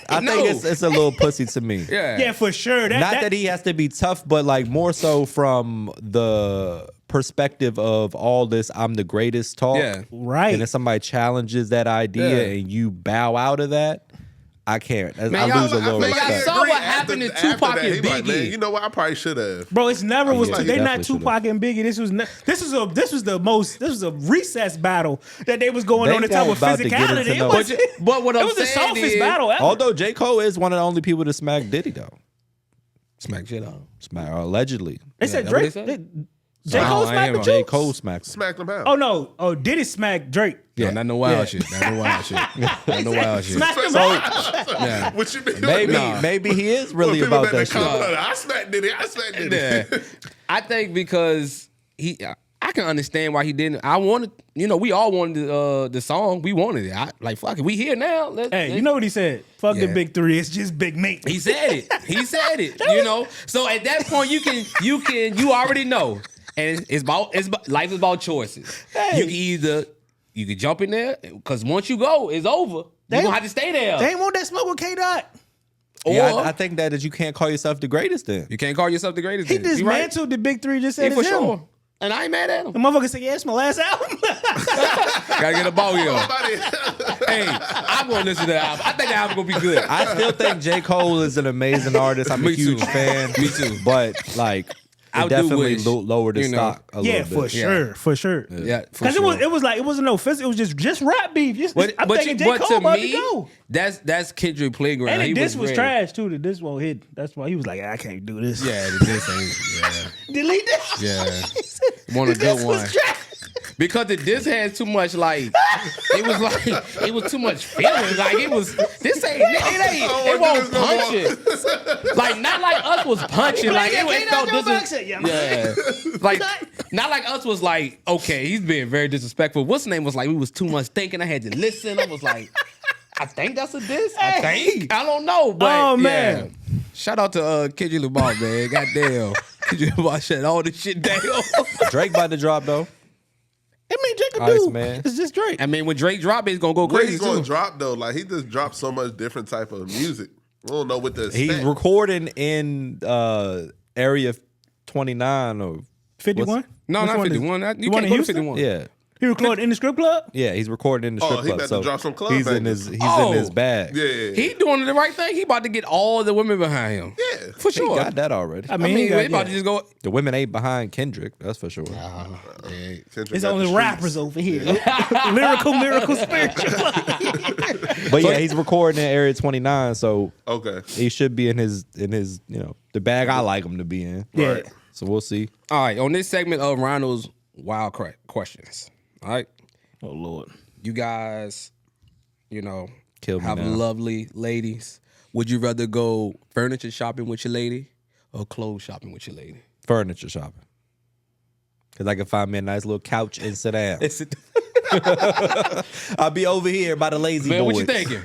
I No. think it's a little pussy to me. yeah, for sure. Not that he has to be tough, but like more so from the perspective of all this "I'm the greatest" talk. Yeah. Right. And if somebody challenges that idea Yeah. and you bow out of that, I can't. I Man, lose a y'all- little I feel like I respect. saw what happened to Tupac and He like, man, Biggie. you know what? I probably should have. Bro, it's never was. yeah, They he not definitely Tupac and Biggie. This was a recess battle that they was going They on the top weren't of about to get physicality. into It no- was, But what it I'm was the saying softest is, battle ever. Although J. Cole is one of the only people to smack Diddy though, smack shit out. smack allegedly. they said that what Drake. they said? J. Cole I smacked am the a J. Jukes? Cole smacked. Smacked him out. Oh no! Oh, did it smack Drake? Yeah, not no wild shit. Not no wild shit. Not no wild shit. Smack him out. Yeah. What you mean? Maybe he is really People about better that shit. comment on it. I smacked Diddy. I smacked Diddy. Yeah. I think because I can understand why he didn't. I wanted, we all wanted the song. We wanted it. Fuck it. We here now. Hey, you know what he said? Fuck the Yeah. big three. It's just Big Mate. He said it. He said it. So at that point, you already know, and it's about life is about choices. Hey. You can jump in there because once you go, it's over. You're gonna have to stay there. They ain't want that smoke with K Dot. Or Yeah, I think that you can't call yourself the greatest then. you can't call yourself the greatest. He then. You right? dismantled the big three. Just Yeah, said for it's him. sure. And I ain't mad at him. The motherfucker said, "Yeah, it's my last album." Gotta get a ball here. Hey, I'm gonna listen to the album. I think the album gonna be good. I still think J. Cole is an amazing artist. I'm a Me too. huge fan. Me too. But like, I it do definitely wish, lowered the you know, stock a yeah, little bit. for sure. Yeah, for Because sure. it wasn't no physical. It was just rap beef. I'm But thinking J. Cole about to go. that's Kendrick playground. And He the diss was ready. trash too. The diss won't hit. That's why he was like, I can't do this. Yeah, the diss ain't. Delete this. Yeah, one The a good diss one. was trash. Because the diss had too much it was too much feeling. Like it Oh, won't no punch it. Like not like us was punching. Like Yeah, it K-Dot felt Joe Buck yeah. said, Like not like us was like, okay, he's being very disrespectful. What's the name was like we was too much thinking. I had to listen. I was like, I think that's a diss. I think. I don't know. But Oh, man. yeah. Shout out to Kendrick Lamar, man. Goddamn. Kendrick Lamar shut all this shit down. Drake about to drop though. I mean, Drake could Ice do. Man. It's just Drake. I mean, when Drake drop it, it's gonna go Where crazy he's going too. to drop though? Like he just dropped so much different type of music. We don't know what to expect. He's recording in Area 29 or 51? No, Which not one is- 51. You the one can't in go to Houston? 51. yeah. He recorded in the strip club? Yeah, he's recording in the strip he club. about to So drop some club he's in bangers. his in his bag. Yeah. He doing the right thing. He about to get all the women behind him. Yeah. For He sure. got that already. I I mean, mean, he got, he about to yeah. just go. The women ain't behind Kendrick, that's for sure. Kendrick It's got only the rappers streets. over here. Lyrical, miracle, spiritual. But yeah, he's recording in Area 29, so Okay. he should be in his the bag I like him to be in. Yeah. Right. So we'll see. All right, on this segment of Ronald's wild questions. All right, Oh, Lord. you guys, Kill me have now. lovely ladies. Would you rather go furniture shopping with your lady or clothes shopping with your lady? Furniture shopping. Cause I can find me a nice little couch and sit down. I'll be over here by the lazy Man, boys. what you thinking?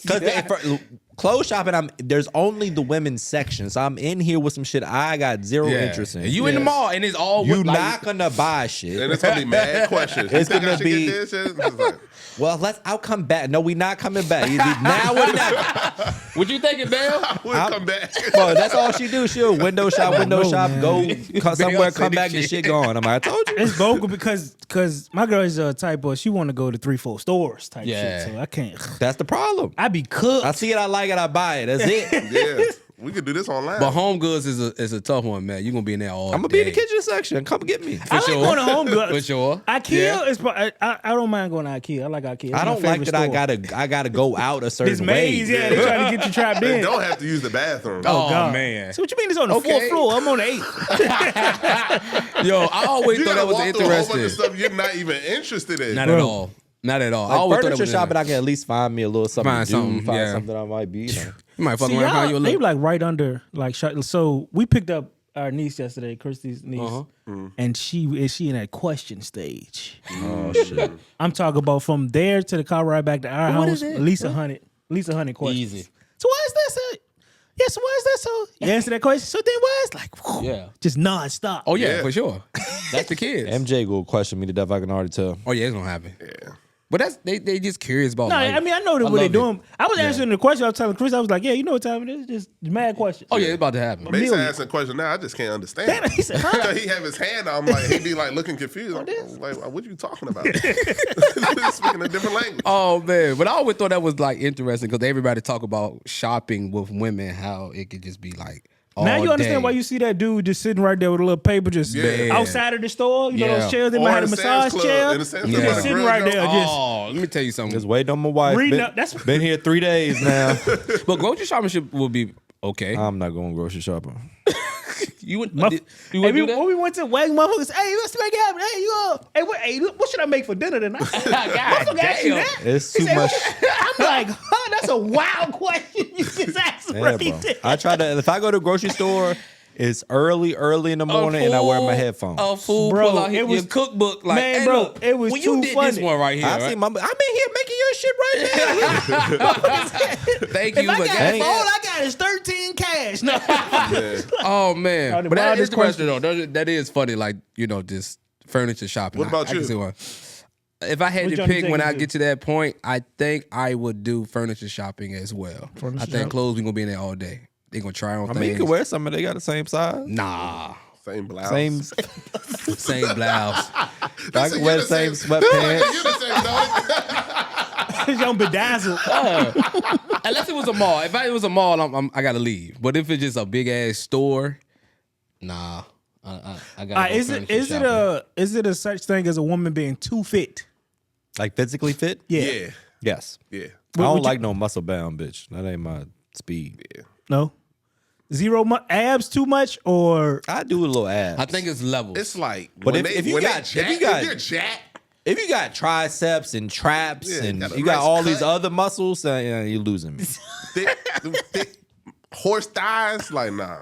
Cause clothes shopping, there's only the women's section, so I'm in here with some shit I got zero interest in. And you in the mall, and it's all You with, like, not gonna buy shit. And it's gonna be mad questions. It's You think I gonna should be- get this? It's like, Well, I'll come back. No, we not coming back. Either now or never. What you thinking, Bell? we'll come back. Bro, that's all she do. She'll window shop, man. go somewhere, say come this back, the shit. shit gone. I'm like, I told you. It's vocal because my girl is a type of, she want to go to 3-4 stores type Yeah. shit. So I can't. That's the problem. I be cooked. I see it, I like it, I buy it. That's it. Yeah. We could do this online. But Home Goods is a tough one, man. You're gonna be in there all I'm gonna be in the kitchen section. Come get me. I like sure. going to Home Goods. For sure. IKEA Yeah. is. I don't mind going to IKEA. I like IKEA. I don't like that I gotta go out a certain This way. maze, yeah, they trying to get you trapped They in. don't have to use the bathroom. Oh, God. man. So what you mean it's on the Okay. 4th floor? I'm on the 8th. Yo, I always You thought gotta that was walk through a whole bunch of interesting. stuff you're not even interested in. Not at all. Not at all. I Like always thought furniture that was shopping, I can at least find me a little something Find to do. something, Find yeah. something I might be. You might fuck See, around, find you a y'all, they little. like right under like so we picked up our niece yesterday, Christy's niece, Uh-huh. and she in that question stage. Oh shit. I'm talking about from there to the car ride back to our What house, is it? at least 100 questions. Easy. So why is that so? Yeah, so why is that so? You answer that question. So then why is like whew, Yeah. just nonstop. Oh yeah, Yeah. for sure. That's the kids. MJ will question me to death, I can already tell. Oh yeah, it's gonna happen. Yeah. But that's they just curious about. No, life. I mean I know what love they're it. doing. I was answering the question. I was telling Chris. I was like, yeah, you know what time it is? Just mad questions. Oh yeah, it's about to happen. Mason Million. asking a question now, I just can't understand. He said, huh? Because he have his hand out, I'm like, he be like looking confused. I'm like, what you talking about? Speaking a different language. Oh man, but I always thought that was like interesting because everybody talk about shopping with women, how it could just be like. Now all you understand day. why you see that dude just sitting right there with a little paper just Yeah. outside of the store. You know Yeah. those chairs they Or might have in a the Sam's massage Club, chair. in the Sam's He's Club, just like a sitting grill right there. joint. Just Oh, let me tell you something. Just waiting on my wife. Reading Been, up- that's- been here 3 days now. But grocery shopping will be okay. I'm not going grocery shopping. You would Muff- you Hey, would we, do that? when we went to Wag motherfuckers, hey, let's make it happen. Hey, hey, what should I make for dinner tonight? God Motherfucker asked you damn. that? It's He too said, much. I'm like, huh, that's a wild question you just asked Yeah, right bro. there. I try to. If I go to the grocery store, it's early in the morning, and I wear my headphones. A fool Bro, pull out it was- your cookbook like, Man, hey, bro, look, it was well, too you did funny. this one right here. I right? see I'm in here making your shit right now. Thank If you, I but got God- it, all I got is 13 cash. No. oh man, Oh, the but that is wildest interesting though. That is funny, like just furniture shopping. What about I can you? see one. If I had Which to one you pick think when you I do? get to that point, I think I would do furniture shopping as well. Furniture I think shop? clothes we gonna be in there all day. They gonna try on I things. mean, you can wear some, of they got the same size, Nah, Same blouse. same. same blouse. I can wear the same sweatpants. Young bedazzled. Unless it was a mall. If it was a mall, I gotta leave. But if it's just a big ass store, nah. I gotta. Go Is it a such thing as a woman being too fit? Like physically fit? Yeah. Yes. Yeah. I don't would you- like no muscle bound bitch. That ain't my speed. No. Zero abs too much or I do a little abs. I think it's levels. It's like, But when if you when they got- if jack, you got- you're jacked, if you got triceps and traps Yeah, and got a you got nice all these cut. other muscles, yeah, you're losing me. thick horse thighs, like nah.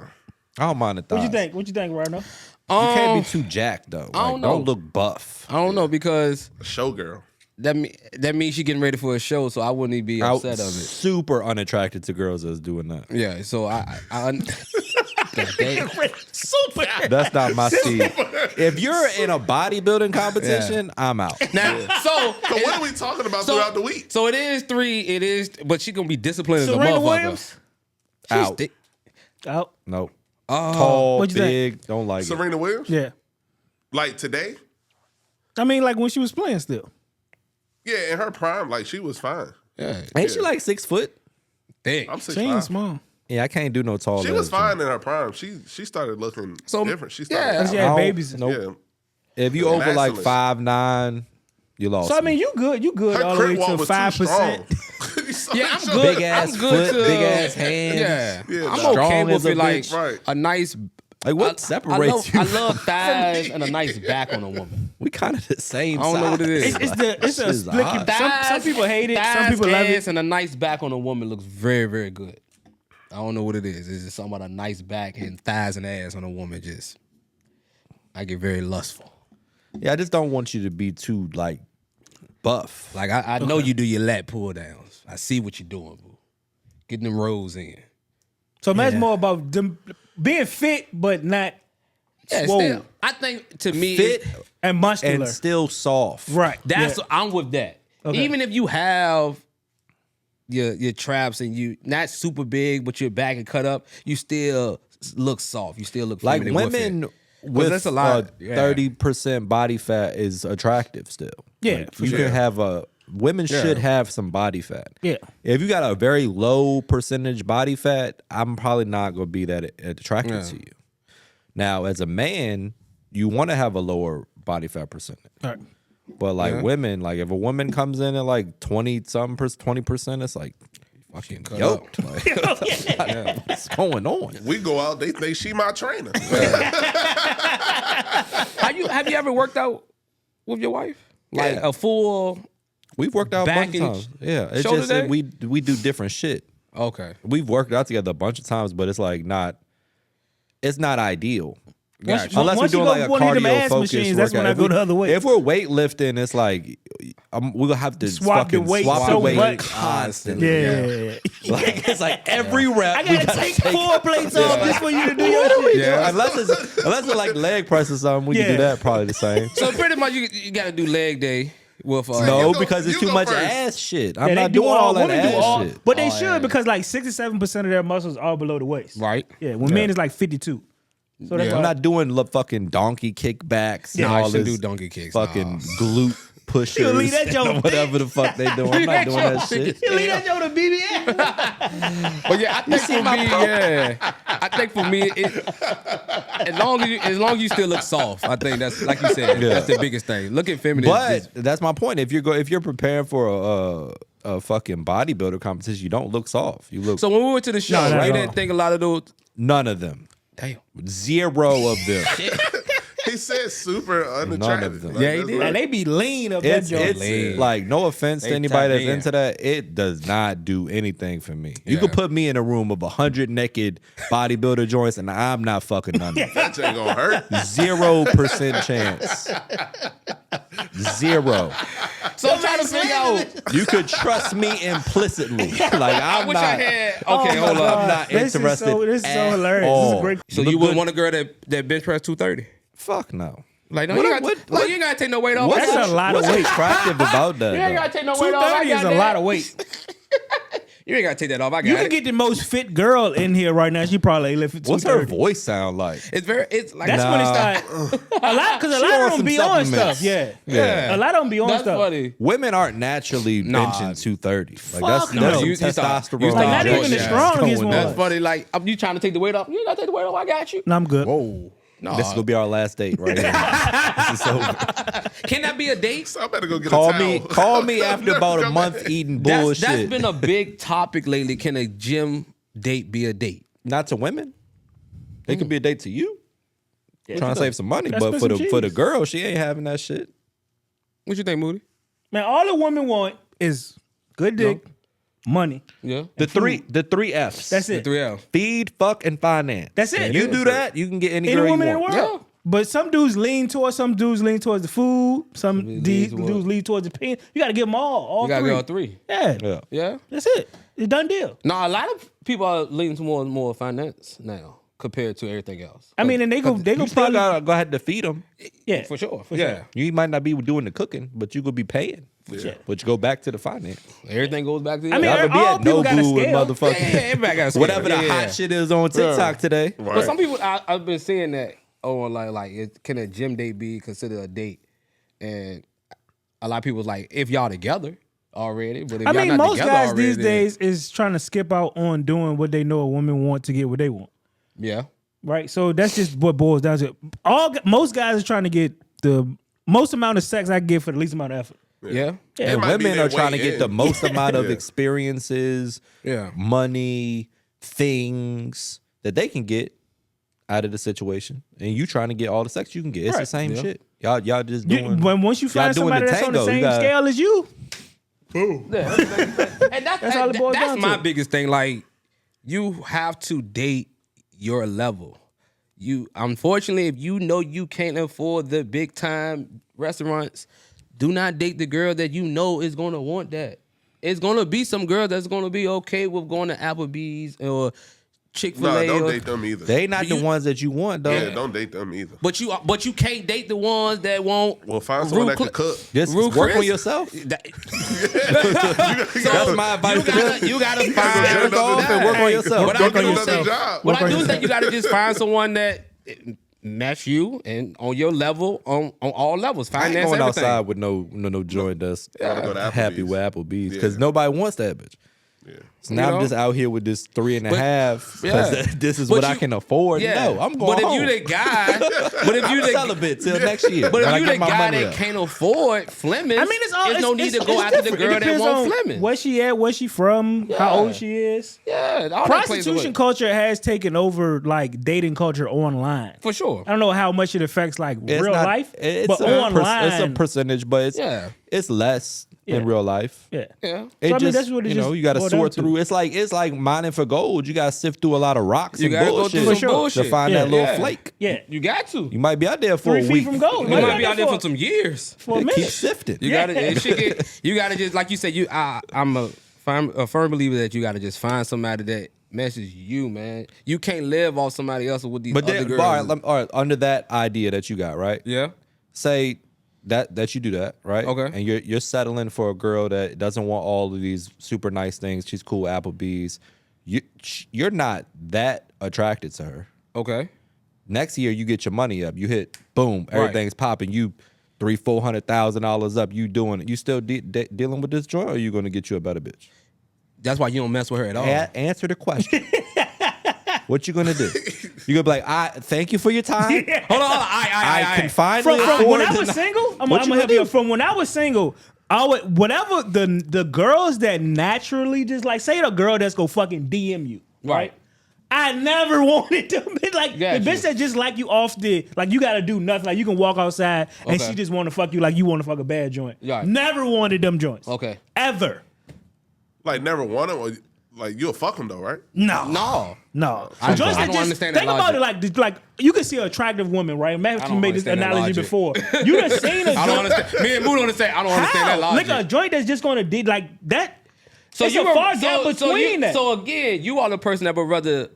I don't mind the thighs. what you think, Rhino? You can't be too jacked though. I don't Like, know. don't look buff. I don't know because A showgirl. that means she getting ready for a show, so I wouldn't even be I'm upset of it. super unattracted to girls that's doing that. Yeah, so I God damn. Super. That's not my speed. If you're in a bodybuilding competition, I'm out. Now, so So what are we talking about throughout the week? So it is 3. It is, but she gonna be disciplined as a Serena motherfucker. Williams? She's Out. thick. Out. Nope. Oh, Tall, what'd you big, don't like it. Serena Williams? Yeah. Like today? I mean, like when she was playing still. Yeah, in her prime, like she was fine. Yeah, Ain't she like 6 foot? thick. I'm She ain't 6'5". small. Yeah, I can't do no tall. She was fine in her prime. She started looking different. She started. yeah. She I had don't- babies. Nope. Yeah. If you over like Masculine. 5'9", you lost. So I me. mean, you good. You good Her all the way crit wall to was 5%. too strong. Yeah, I'm good. Big ass I'm good foot, to, big ass hands. Yeah, Yeah, I'm strong okay with as a it. Like bitch. Right. a nice. Like what I separates love, you? I love thighs and a nice back on a woman. We kind of the same. I don't know what it is. size. It's a Shit is split. odd. Some people hate it. Some Thighs, people love ass, it. and a nice back on a woman looks very, very good. I don't know what it is. It's just something about a nice back and thighs and ass on a woman. Just, I get very lustful. Yeah, I just don't want you to be too like buff. Like I know you do your lat pull downs. I see what you're doing, boo. Getting them rolls in. So that's more about them being fit, but not Yeah, swole still, I think to me, Fit and muscular. and still soft. Right. that's yeah. I'm with that. Okay. Even if you have your traps and you not super big, but your back and cut up, you still look soft. You still look Like feminine with it. women that's with a lot, yeah. 30% body fat is attractive still. Yeah, Like, for you sure. can have women should have some body fat. Yeah. If you got a very low percentage body fat, I'm probably not going to be that attracted to you. Now, as a man, you want to have a lower body fat percentage. All right. But like women, like if a woman comes in at like 20%, it's like fucking cut yoked. Like, what's going on? We go out. They think she my trainer. Have you ever worked out with your wife? Like Yeah. a full. We've worked out a Back bunch of and times. Yeah, it's shoulder just day? that we do different shit. Okay. We've worked out together a bunch of times, but it's like it's not ideal. Gotcha. Unless we're Once you doing go like a one of them cardio ass focused machines, that's when workout. I go the other way. If we're weightlifting, it's like we're gonna have to Swap the fucking weight swap so the weight much. constantly. Yeah. Like it's like every rep. I we gotta take 4 plates off just for you to do your shit. Yeah. Unless it's like leg press or something, we can do Yeah. that probably the same. So pretty much you got to do leg day with. No, You go- because it's you too go much first. ass shit. I'm Yeah, they not do doing all that women do ass all, shit. but they should because like 67% of their muscles are below the waist. Right. Yeah. When men is like 52. So that's Yeah. why I'm not doing fucking donkey kickbacks and No, I all shouldn't this do donkey kicks. fucking Nah. glute pushers You leave that and joke whatever the fuck they doing. I'm not doing that shit. You leave that joke to BBS. But yeah, I think for me, I think for me, as long as you still look soft, I think that's like you said, Yeah. that's the biggest thing. Look at feminine. But that's my point. If you're preparing for a fucking bodybuilder competition, you don't look soft. You look so when we went to the show, No, not right? at Didn't all. think a lot of those. none of them. Damn. 0 of them. He said super unattractive. them. Like, Yeah, he that's did. like- And they be lean up that It's joint. like no offense to They anybody that's tap in. into that. It does not do anything for me. You Yeah. could put me in a room of 100 naked bodybuilder joints, and I'm not fucking none of them. That ain't gonna hurt. 0% chance. 0. So I'm trying to figure out. You could trust me implicitly. Like I I'm wish not. I had. Okay, Oh my hold God. up. I'm not This is interested. this is so at hilarious. This all. is great. So Look you wouldn't good- want a girl that bench press 230? Fuck no. Like no, What- you ain't what- got, like, you ain't gotta take no weight off. What's That's a lot of what's weight. attractive about that? You ain't though? gotta take no weight off. I 230 got is a that. lot of weight. You ain't gotta take that off. I got You it. can get the most fit girl in here right now. She probably lift What's her 230. voice sound like? It's like That's when it started. A lot because a She lot on of some them be on supplements. stuff. Yeah. Yeah. A lot of them be on That's stuff. funny. Women aren't naturally Nah. benching 230. Like Fuck that's no. that's some You start- testosterone. you start Like, not even the Yeah. strongest going one. on. That's funny. Like you trying to take the weight off. You ain't gotta take the weight off. I got you. No, I'm good. Whoa. No. This is gonna be our last date right here. This is over. Can that be a date? So I better go get Call a towel. me. Call me after about a month eating bullshit. That's been a big topic lately. Can a gym date be a date? Not to women. It could be a date to you. Trying to save some money, Let's but put for some the cheese. girl, she ain't having that shit. What you think, Moody? Man, all the women want is good dick, money. Yeah. The three F's. That's The it. 3L. Feed, fuck, and finance. That's it. You Yeah. do that, you can get any Any girl woman you in the want. world. Yeah. But some dudes lean towards the food. Some dudes lean towards the pain. You got to give them all You gotta three. go all three. Yeah. Yeah. Yeah. That's it. It's done deal. No, a lot of people are leaning to more finance now compared to everything else. I mean, and they go You still probably gotta go ahead to feed them. yeah For sure. sure. You might not be doing the cooking, but you could be paying. sure. But you go back to the finance. Everything goes back to I mean, Y'all could be all at people got a Nobu and scale. motherfucking yeah, everybody got a scale. whatever the Yeah, yeah. hot shit is on TikTok today. Right. But some people, I've been seeing that. Oh, like can a gym date be considered a date? and a lot of people was like, if y'all together already, but if I y'all mean, not most together guys already, these then- days is trying to skip out on doing what they know a woman want to get what they want. yeah, Right. So that's just what boils down to. Most guys are trying to get the most amount of sex I can get for the least amount of effort. yeah, Yeah. And might be women their are trying to way get the in. most amount of Yeah. experiences, Yeah. money, things that they can get out of the situation. And you trying to get all the sex you can get. It's the Right. same Yeah. shit. Y'all just You, doing. when once you y'all find doing somebody the that's on the tango, you same gotta- scale as you, and that's all it boils that's down my to. biggest thing. Like, you have to date your level. You unfortunately, if you know you can't afford the big time restaurants, do not date the girl that you know is gonna want that. It's gonna be some girl that's gonna be okay with going to Applebee's or Chick-fil-A. No, don't or- date them either. They not But the you- ones that you want though. yeah, don't date them either. But you can't date the ones that won't. Well, find someone that can cook. Just Rude work on Chris? yourself. That- That's my advice. you gotta go find. get Work off and work on yourself. What I Don't do get another say, job. what I Work do on think you gotta just find someone that match you and on your level on all levels. I ain't Finance going everything. outside with no joint that's Gotta go to happy Applebee's. with Applebee's because Yeah. nobody wants that bitch. Yeah. So now You know? I'm just out here with this 3.5 because Yeah. this is But what I you- can afford. Yeah, No, I'm going But if home. you the guy, but if you I'm the celibate till next year. but when if I you get the my guy money that up. can't afford Fleming's, I mean, it's all. there's no need to go after the different. girl It that depends wants on Fleming's. where she at, where she from, how Yeah. old she is. Yeah, all that plays a Prostitution way. culture has taken over like dating culture online. For sure. I don't know how much it affects like It's real not- life, it's but a online, it's a percentage, but it's Yeah. it's less Yeah. in real life. yeah. Yeah. It So, I mean, just, that's what it you just know, you got to boiled down sort to. through. It's like mining for gold. You got to sift through a lot of rocks You and gotta go bullshit through some to bullshit. find Yeah. that little Yeah. flake. Yeah, You got to. You might be out there for 3 a feet week. from gold. You Might might be be out there for for- some years. for a Keep minute. sifting. You gotta, it should get, you gotta just like you said. I'm a firm believer that you gotta just find somebody that messes you, man. You can't live off somebody else with these But other then, girls. all right, under that idea that you got, right? Yeah, Say that you do that, right? Okay. And you're settling for a girl that doesn't want all of these super nice things. She's cool, Applebee's. You're not that attracted to her. okay. Next year you get your money up. You hit boom, everything's popping. You $300,000-$400,000 up. You doing it. You still dealing with this joint, or are you going to get you a better bitch? That's why you don't mess with her at all. Answer the question. What you gonna do? You gonna be like, I thank you for your time. Hold on, I can finally From when afford I was to- single, I'm What you gonna gonna help you. do? From when I was single, whatever the girls that naturally just like say the girl that's go fucking DM you, right? I never wanted to be like Got the bitch you. that just like you off the like you gotta do nothing. Like you can walk outside and Okay. she just want to fuck you like you want to fuck a bad joint. Yeah. Never wanted them joints. Okay. Ever. Like never want them, or like you'll fuck them though, right? No. No. No. I Joints don't that just understand that think about it logic. like you can see an attractive woman, right? Imagine I you don't made this understand that analogy logic. before. You done seen a I don't joint. understand. Me and Boo don't understand. I don't understand that How? logic. Like a joint that's just gonna do like that. So it's you a were- far gap between that. So again, you are the person that would rather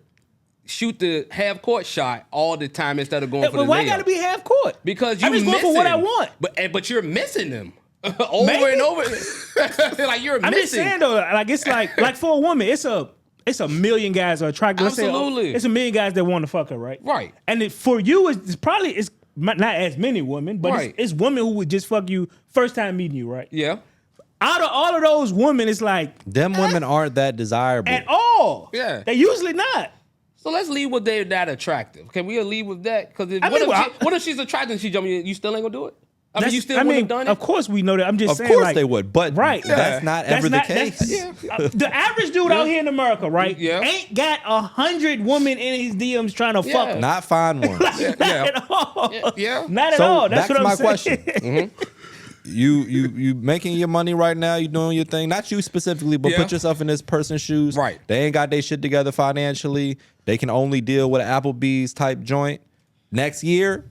shoot the half court shot all the time instead of going for But the why layup. gotta be half court? Because you I'm just going for what I missing. want. But you're missing them over Maybe. and over. Like you're I'm missing. just saying though, like it's like for a woman, it's a million guys are attracted. Let's say, Absolutely. it's a million guys that want to fuck her, right? Right. And for you, it's probably it's not as many women, but Right. it's women who would just fuck you first time meeting you, right? Yeah. Out of all of those women, it's like Them women aren't that desirable. at all. Yeah. They usually not. So let's leave with they're that attractive. Can we leave with that? Because I mean, well, what if she's attractive and she jump you? You still ain't gonna do it? I mean, you still I wouldn't mean, have done it? of course we know that. I'm just Of saying, course like, they would, but right. that's not ever the that's- case. the average dude out here in America, right? Yeah. Ain't got 100 women in his DMs trying to fuck Yeah. him. Not fine ones. Not at all. Yeah. Not at So all. That's back what to I'm my saying. question. You making your money right now. You doing your thing. Not you specifically, but Yeah. put yourself in this person's shoes. Right. They ain't got their shit together financially. They can only deal with an Applebee's type joint. Next year,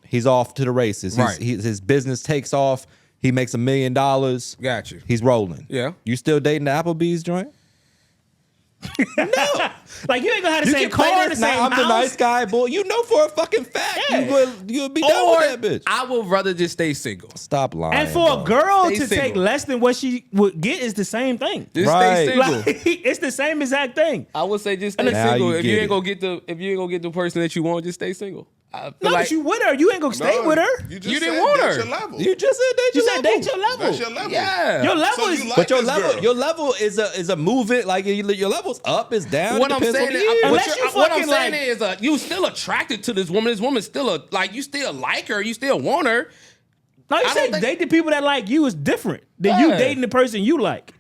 he's off to the races. Right. His business takes off. He makes $1 million. Got you. He's rolling. Yeah. You still dating the Applebee's joint? Like you ain't gonna have the You same can play car, the this, same "Nah, I'm house. the nice guy, boy. You know for a fucking fact Yeah. you'll be done Or with that bitch. I would rather just stay single. Stop lying. And for bro. a girl Stay to take single. less than what she would get is the same thing. Just Right. stay single. Like, it's the same exact thing. I would say just stay Now single. you If get you it. ain't gonna get the person that you want, just stay single. I feel No, like but you with her. You ain't gonna stay No, with her. You, just You didn't said want that's her. Your level. You just said that. You said date your level. That's your level. yeah. Your level So is. you like But your this level, girl. your level is a movement. Like your level's up, is down. What It I'm depends on saying, the is, year. Unless you what I'm fucking saying like- is, you still attracted to this woman. This woman's still you still like her. You still want her. No, you I said don't think- dating people that like you is different than you Yeah. dating the person you like.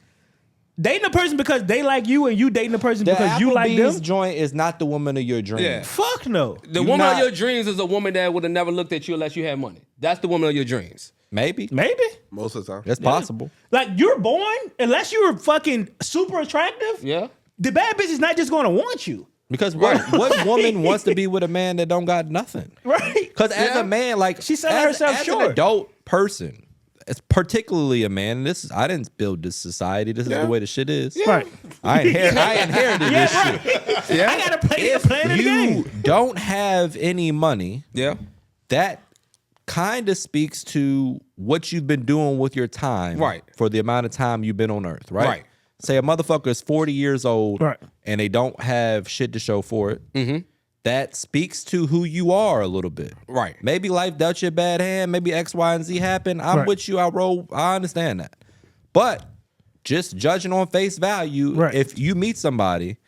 Dating a person because they like you and you dating the person The because you like Applebee's them. joint is not the woman of your dreams. Yeah. Fuck no. The You woman not- of your dreams is a woman that would have never looked at you unless you had money. That's the woman of your dreams. Maybe Maybe. Most of the time. that's possible. Like you're born, unless you're fucking super attractive, Yeah. the bad bitch is not just gonna want you. Because what woman wants to be with a man that don't got nothing? Right? Because as Yeah. a man, like She's selling as, herself as short. an adult person, it's particularly a man. And this is I didn't build this society. This is the way the shit is. Right. I inherited this shit. I gotta play the plan of the You game. don't have any money. Yeah. That kind of speaks to what you've been doing with your time, Right. For the amount of time you've been on Earth, right? Right. Say a motherfucker is 40 years old, Right. and they don't have shit to show for it. Mm-hmm. That speaks to who you are a little bit, Right. Maybe life dealt you a bad hand. Maybe X, Y, and Z happened. I'm Right. with you. I understand that, but just judging on face value, Right. if you meet somebody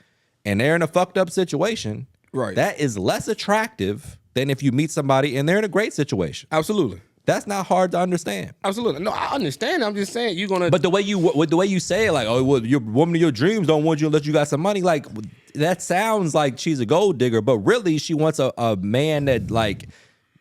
and they're in a fucked up situation, Right. that is less attractive than if you meet somebody and they're in a great situation. Absolutely. That's not hard to understand. Absolutely. No, I understand. I'm just saying you're gonna. But the way you say it, like, oh, well, your woman of your dreams don't want you unless you got some money, like that sounds like she's a gold digger, but really she wants a man that like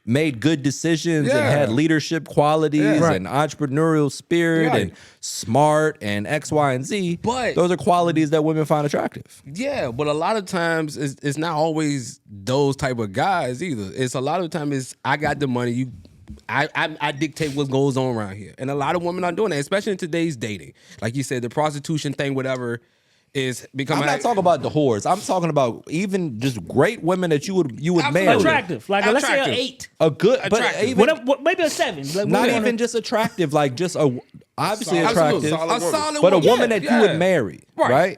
made good decisions and Yeah. had leadership qualities Yeah. Right. and entrepreneurial spirit Right. and smart and X, Y, and Z. But- those are qualities that women find attractive. Yeah, but a lot of times it's not always those type of guys either. It's a lot of times it's I got the money, I dictate what goes on around here. And a lot of women are doing that, especially in today's dating. Like you said, the prostitution thing, whatever, is becoming I'm not talking about the whores. I'm talking about even just great women that you would marry. Absolutely. Attractive. Like let's say an Attractive. 8. A good, but Attractive. even Maybe a 7. Like, not we wanna- even just attractive, like just a obviously Absolutely. attractive, Solid A woman. solid but a woman. woman Yeah, that you yeah. would marry, Right. right?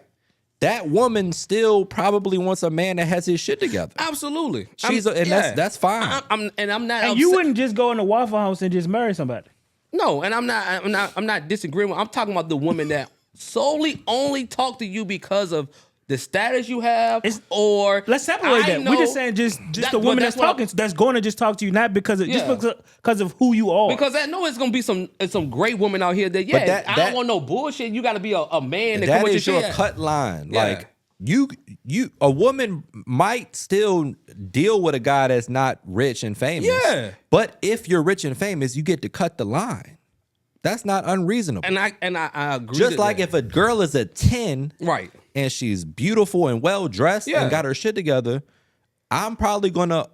That woman still probably wants a man that has his shit together. Absolutely. That's fine. I'm not. And upset. you wouldn't just go in the Waffle House and just marry somebody. No, and I'm not disagreeing with. I'm talking about the woman that solely only talk to you because of the status you have, or Let's separate I that. know We're just saying just that- the woman but that's what talking, that's going to just talk to you, not because of Yeah. just because of who you are. Because I know it's gonna be some great women out here that But I that- don't want no bullshit. You got to be a man that come That with is your your shit. cut line. Yeah. Like you, a woman might still deal with a guy that's not rich and famous. Yeah. But if you're rich and famous, you get to cut the line. That's not unreasonable. And I agree. Just to like that. if a girl is a 10, right. and she's beautiful and well dressed Yeah. and got her shit together, I'm probably gonna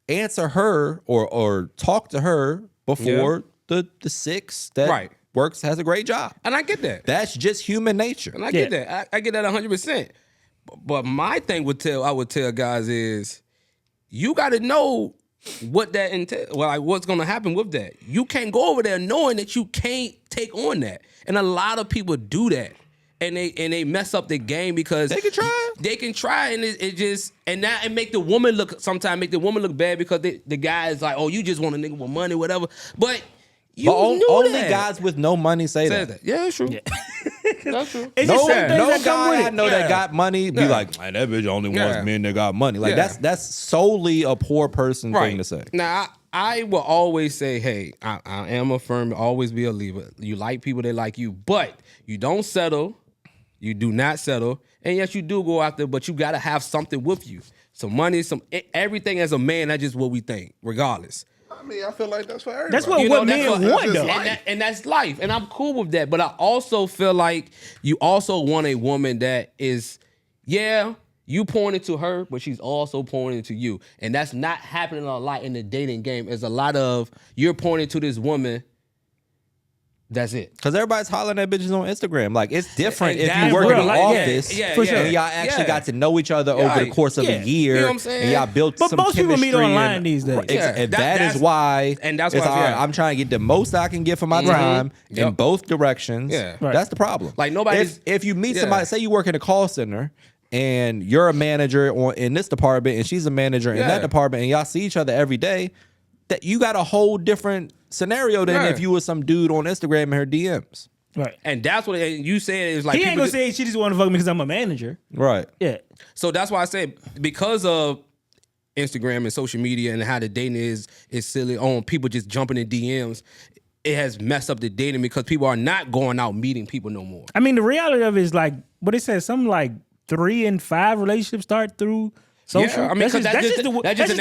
answer her or talk to her before the 6 that Right. works, has a great job. And I get that. That's just human nature. And I get that. I get that 100%. But my thing I would tell guys is, you got to know what that entails. Well, like what's going to happen with that. You can't go over there knowing that you can't take on that. And a lot of people do that. And they mess up the game because They can try. They can try, and it just make the woman look bad because the guy is like, oh, you just want a nigga with money, whatever. But you But knew only that. guys with no money say Says that. that. Yeah, that's true. That's true. It's No, just certain things no that come with guy I it. know that Yeah. got money be Yeah. like, man, that bitch only Yeah. wants men that got money. Like Yeah. that's solely a poor person thing to say. Now, I will always say, hey, I am a firm, always be a leaver. You like people that like you, but you don't settle. You do not settle. And yes, you do go out there, but you got to have something with you. Some money, everything as a man, that's just what we think, regardless. I mean, I feel like that's for everybody. That's what You know, men that's what- want, that's though. just life. And that's life. And I'm cool with that. But I also feel like you also want a woman that is, you pouring into her, but she's also pouring into you. And that's not happening a lot in the dating game. There's a lot of, you're pouring into this woman, that's it. Because everybody's hollering at bitches on Instagram. Like, it's different And if that's you work in real the life. Yeah, office yeah, for yeah. sure. and y'all actually Yeah. got to know each other over the Right. course of Yeah. a year. You know what I'm saying? And y'all built But some most people chemistry. meet online these days. Yeah. And That- that that's- is why and that's it's why, all right, yeah. I'm trying to get the most I can get for my time in Yep. both directions. Yeah. Right. That's the problem. Like, nobody's- If you meet Yeah. somebody, say you work in a call center, and you're a manager in this department and she's a manager in that department and y'all see each other every day, that you got a whole different scenario than if you was some dude on Instagram in her DMs. Right. And that's what you said is like He ain't gonna say she just want to fuck me because I'm a manager. Right. Yeah. So that's why I said because of Instagram and social media and how the dating is silly on people just jumping in DMs, it has messed up the dating because people are not going out meeting people no more. I mean, the reality of it is like what it says. Something like 3 and 5 relationships start through social. Yeah, I mean, that's just the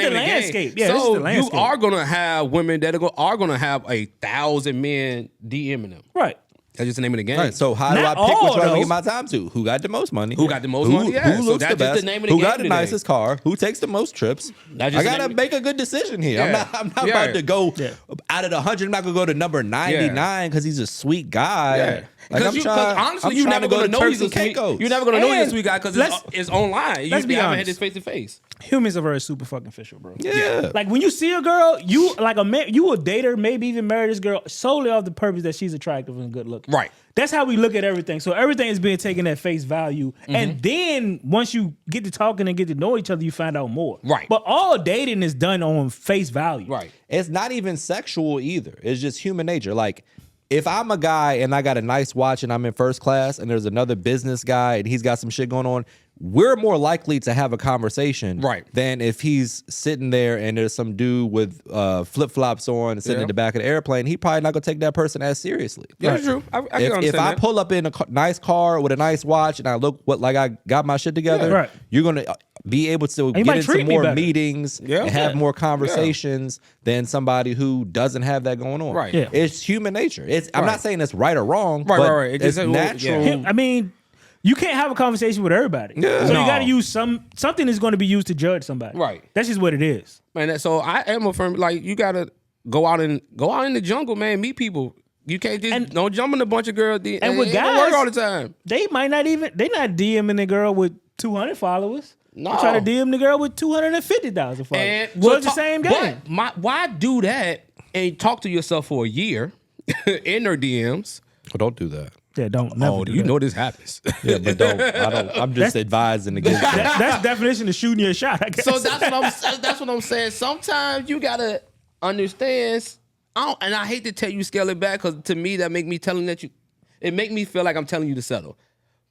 landscape. Yeah, so that's just the landscape. you are gonna have women that are gonna have 1,000 men DMing them. Right. That's just the name of the game. Right. So how do Not I pick all, which one to though. give my time to? Who got the most money? Who got the most money? Yeah. Who So looks that's the just the best? name of the Who game got the today. nicest car? Who takes the most trips? That's I just the gotta name of- make a good decision here. Yeah. I'm not Yeah. about to go Yeah. out of the 100. I'm not gonna go to number 99 because he's a sweet guy. Yeah. Like, Because honestly, I'm you're trying never to go gonna to know Turks he's a and sweet. Caicos. You're never gonna know he's a And sweet guy because let's- it's online. let's be haven't had honest. this face to face. Humans are very super fucking official, bro. Yeah. Like when you see a girl, you like a man, you will date her, maybe even marry this girl solely off the purpose that she's attractive and good looking. Right. That's how we look at everything. So everything is being taken at face value. Mm-hmm. And then once you get to talking and get to know each other, you find out more. Right. But all dating is done on face value. Right. It's not even sexual either. It's just human nature. Like, if I'm a guy and I got a nice watch and I'm in first class and there's another business guy and he's got some shit going on, we're more likely to have a conversation Right. than if he's sitting there and there's some dude with flip-flops on sitting in the back of the airplane. He probably not going to take that person as seriously. Yeah, that's true. I can If understand I that. pull up in a nice car with a nice watch and I look like I got my shit together, Right. you're going to be able to might get into treat me more better. meetings Yeah. and have Yeah. more conversations than somebody who doesn't have that going on. Right. Yeah. It's human nature. I'm Right. not saying it's right or wrong, Right, but right. It it's just- natural. yeah. I mean, you can't have a conversation with everybody. So No. you got to use something is going to be used to judge somebody. Right. That's just what it is. Man, so I am a firm. Like you gotta go out in the jungle, man. Meet people. You can't just don't jump in a bunch of girls. And with it don't guys- work all the time. They might not even, they not DMing the girl with 200 followers. No. They try to DM the girl with 250,000 followers. And So it's the same game. But why do that and talk to yourself for a year in their DMs? Well, don't do that. Yeah, don't never do you that. know this happens. Yeah, but don't. I'm just advising against that. That's the definition of shooting your shot, I guess. So that's what I'm saying. Sometimes you gotta understand. And I hate to tell you scale it back because to me that make me telling that it make me feel like I'm telling you to settle.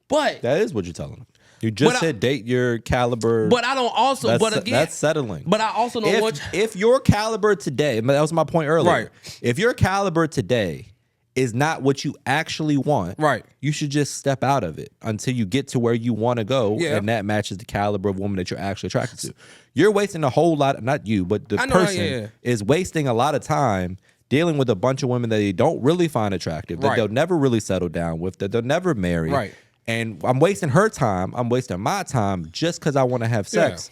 But That is what you're telling them. You just said date your caliber. but I don't also. that's, But again, that's settling. But I also know what. If your caliber today, that was my point earlier. Right. If your caliber today is not what you actually want, Right. you should just step out of it until you get to where you want to go, Yeah. and that matches the caliber of woman that you're actually attracted to. You're wasting a whole lot, not you, but the I know, person yeah. is wasting a lot of time dealing with a bunch of women that they don't really find attractive, that Right. they'll never really settle down with, that they'll never marry. Right. And I'm wasting her time. I'm wasting my time just because I want to have sex.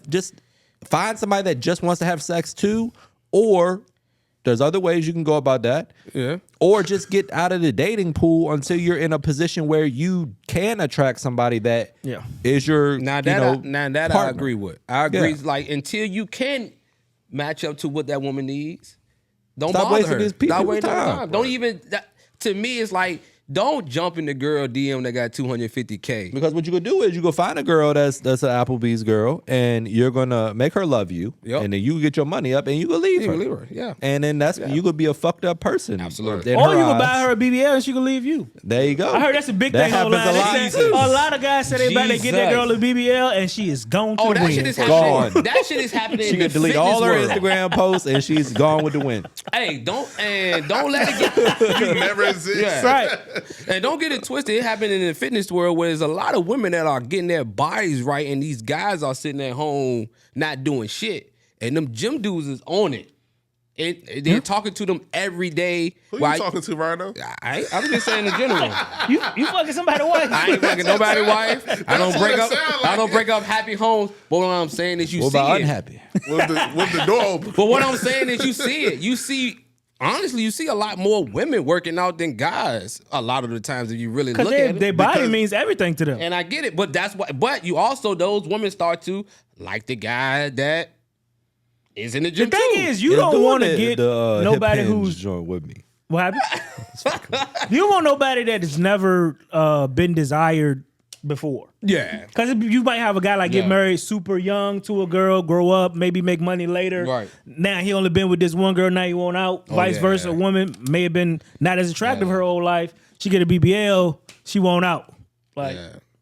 Just find somebody that just wants to have sex too, or there's other ways you can go about that. Yeah. Or just get out of the dating pool until you're in a position where you can attract somebody that is your Now that I partner. agree with. I agree. Yeah. Like until you can match up to what that woman needs, don't Stop bother wasting her. these people's Stop wasting her time. time. Don't even. To me, it's like don't jump in the girl DM that got 250K. Because what you could do is you go find a girl that's an Applebee's girl, and you're gonna make her love you, Yep. and then you get your money up, and you could leave You her. leave her, yeah. And then you could be a fucked up person. Absolutely. in Or her you can buy eyes. her a BBL and she can leave you. There you go. I heard that's a big That thing online. happens a lot. They say, too. a lot of guys say they about to get that Jesus. girl a BBL and she is gone to Oh, the that wind. shit is Gone. happening. That shit is happening. She in the could delete all her fitness world. Instagram posts, and she's gone with the wind. Hey, don't let it get. You never exist. Yeah. Right. And don't get it twisted. It happened in the fitness world where there's a lot of women that are getting their bodies right, and these guys are sitting at home not doing shit. And them gym dudes is on it. And they're talking to them every day. Who you talking to, Rhino? I'm just saying in general. You fucking somebody's wife. I ain't fucking nobody's wife. I don't what break it up. sound like. I don't break up happy homes. But what I'm saying is you What see about it. unhappy? With the door open. But what I'm saying is you see it. You see, honestly, you see a lot more women working out than guys a lot of the times if you really Because look at it. their body Because- means everything to them. And I get it, but that's what. But you also those women start to like the guy that is in the The gym thing too. is, you It's don't doing want to the- get the, nobody hip hinge who's joint with me. what happened. You don't want nobody that has never been desired before. Yeah. Because you might have a guy like get Yeah. married super young to a girl, grow up, maybe make money later. Right. Now he only been with this one girl, now he won't out. Vice yeah. versa. A woman may have been not as attractive her whole life. She get a BBL, she won't out. Like,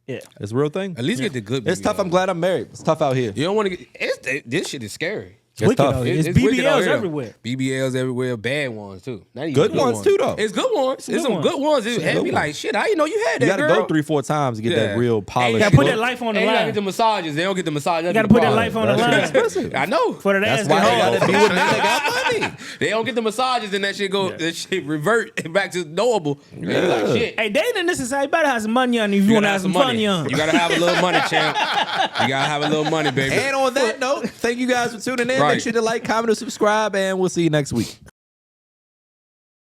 yeah. It's a real thing. At least get the good. It's tough. BBL. I'm glad I'm married. It's tough out here. You don't want to get. This shit is scary. It's wicked tough. out here. It's wicked out BBLs here. everywhere. BBLs everywhere. Bad ones too. Not even Good ones too, though. It's good ones. It's some ones. good ones. It had good me like shit. I didn't know you had that. You got to girl. go 3-4 times to get Yeah. that real And polished. you Gotta put look. that life on the And you gotta line. get the massages. They don't get the massages. You gotta put that life on the line. expensive. I know. For that That's ass why get they hard. got to be with men that got money. They don't get the massages and that shit go. That shit revert back to normal. And you like shit. Hey, dating this is how you better have some money on you if you want to have some fun young. You gotta have a little money, champ. You gotta have a little money, baby. And on that note, thank you guys for tuning in. Right. Make sure to like, comment, and subscribe, and we'll see you next week.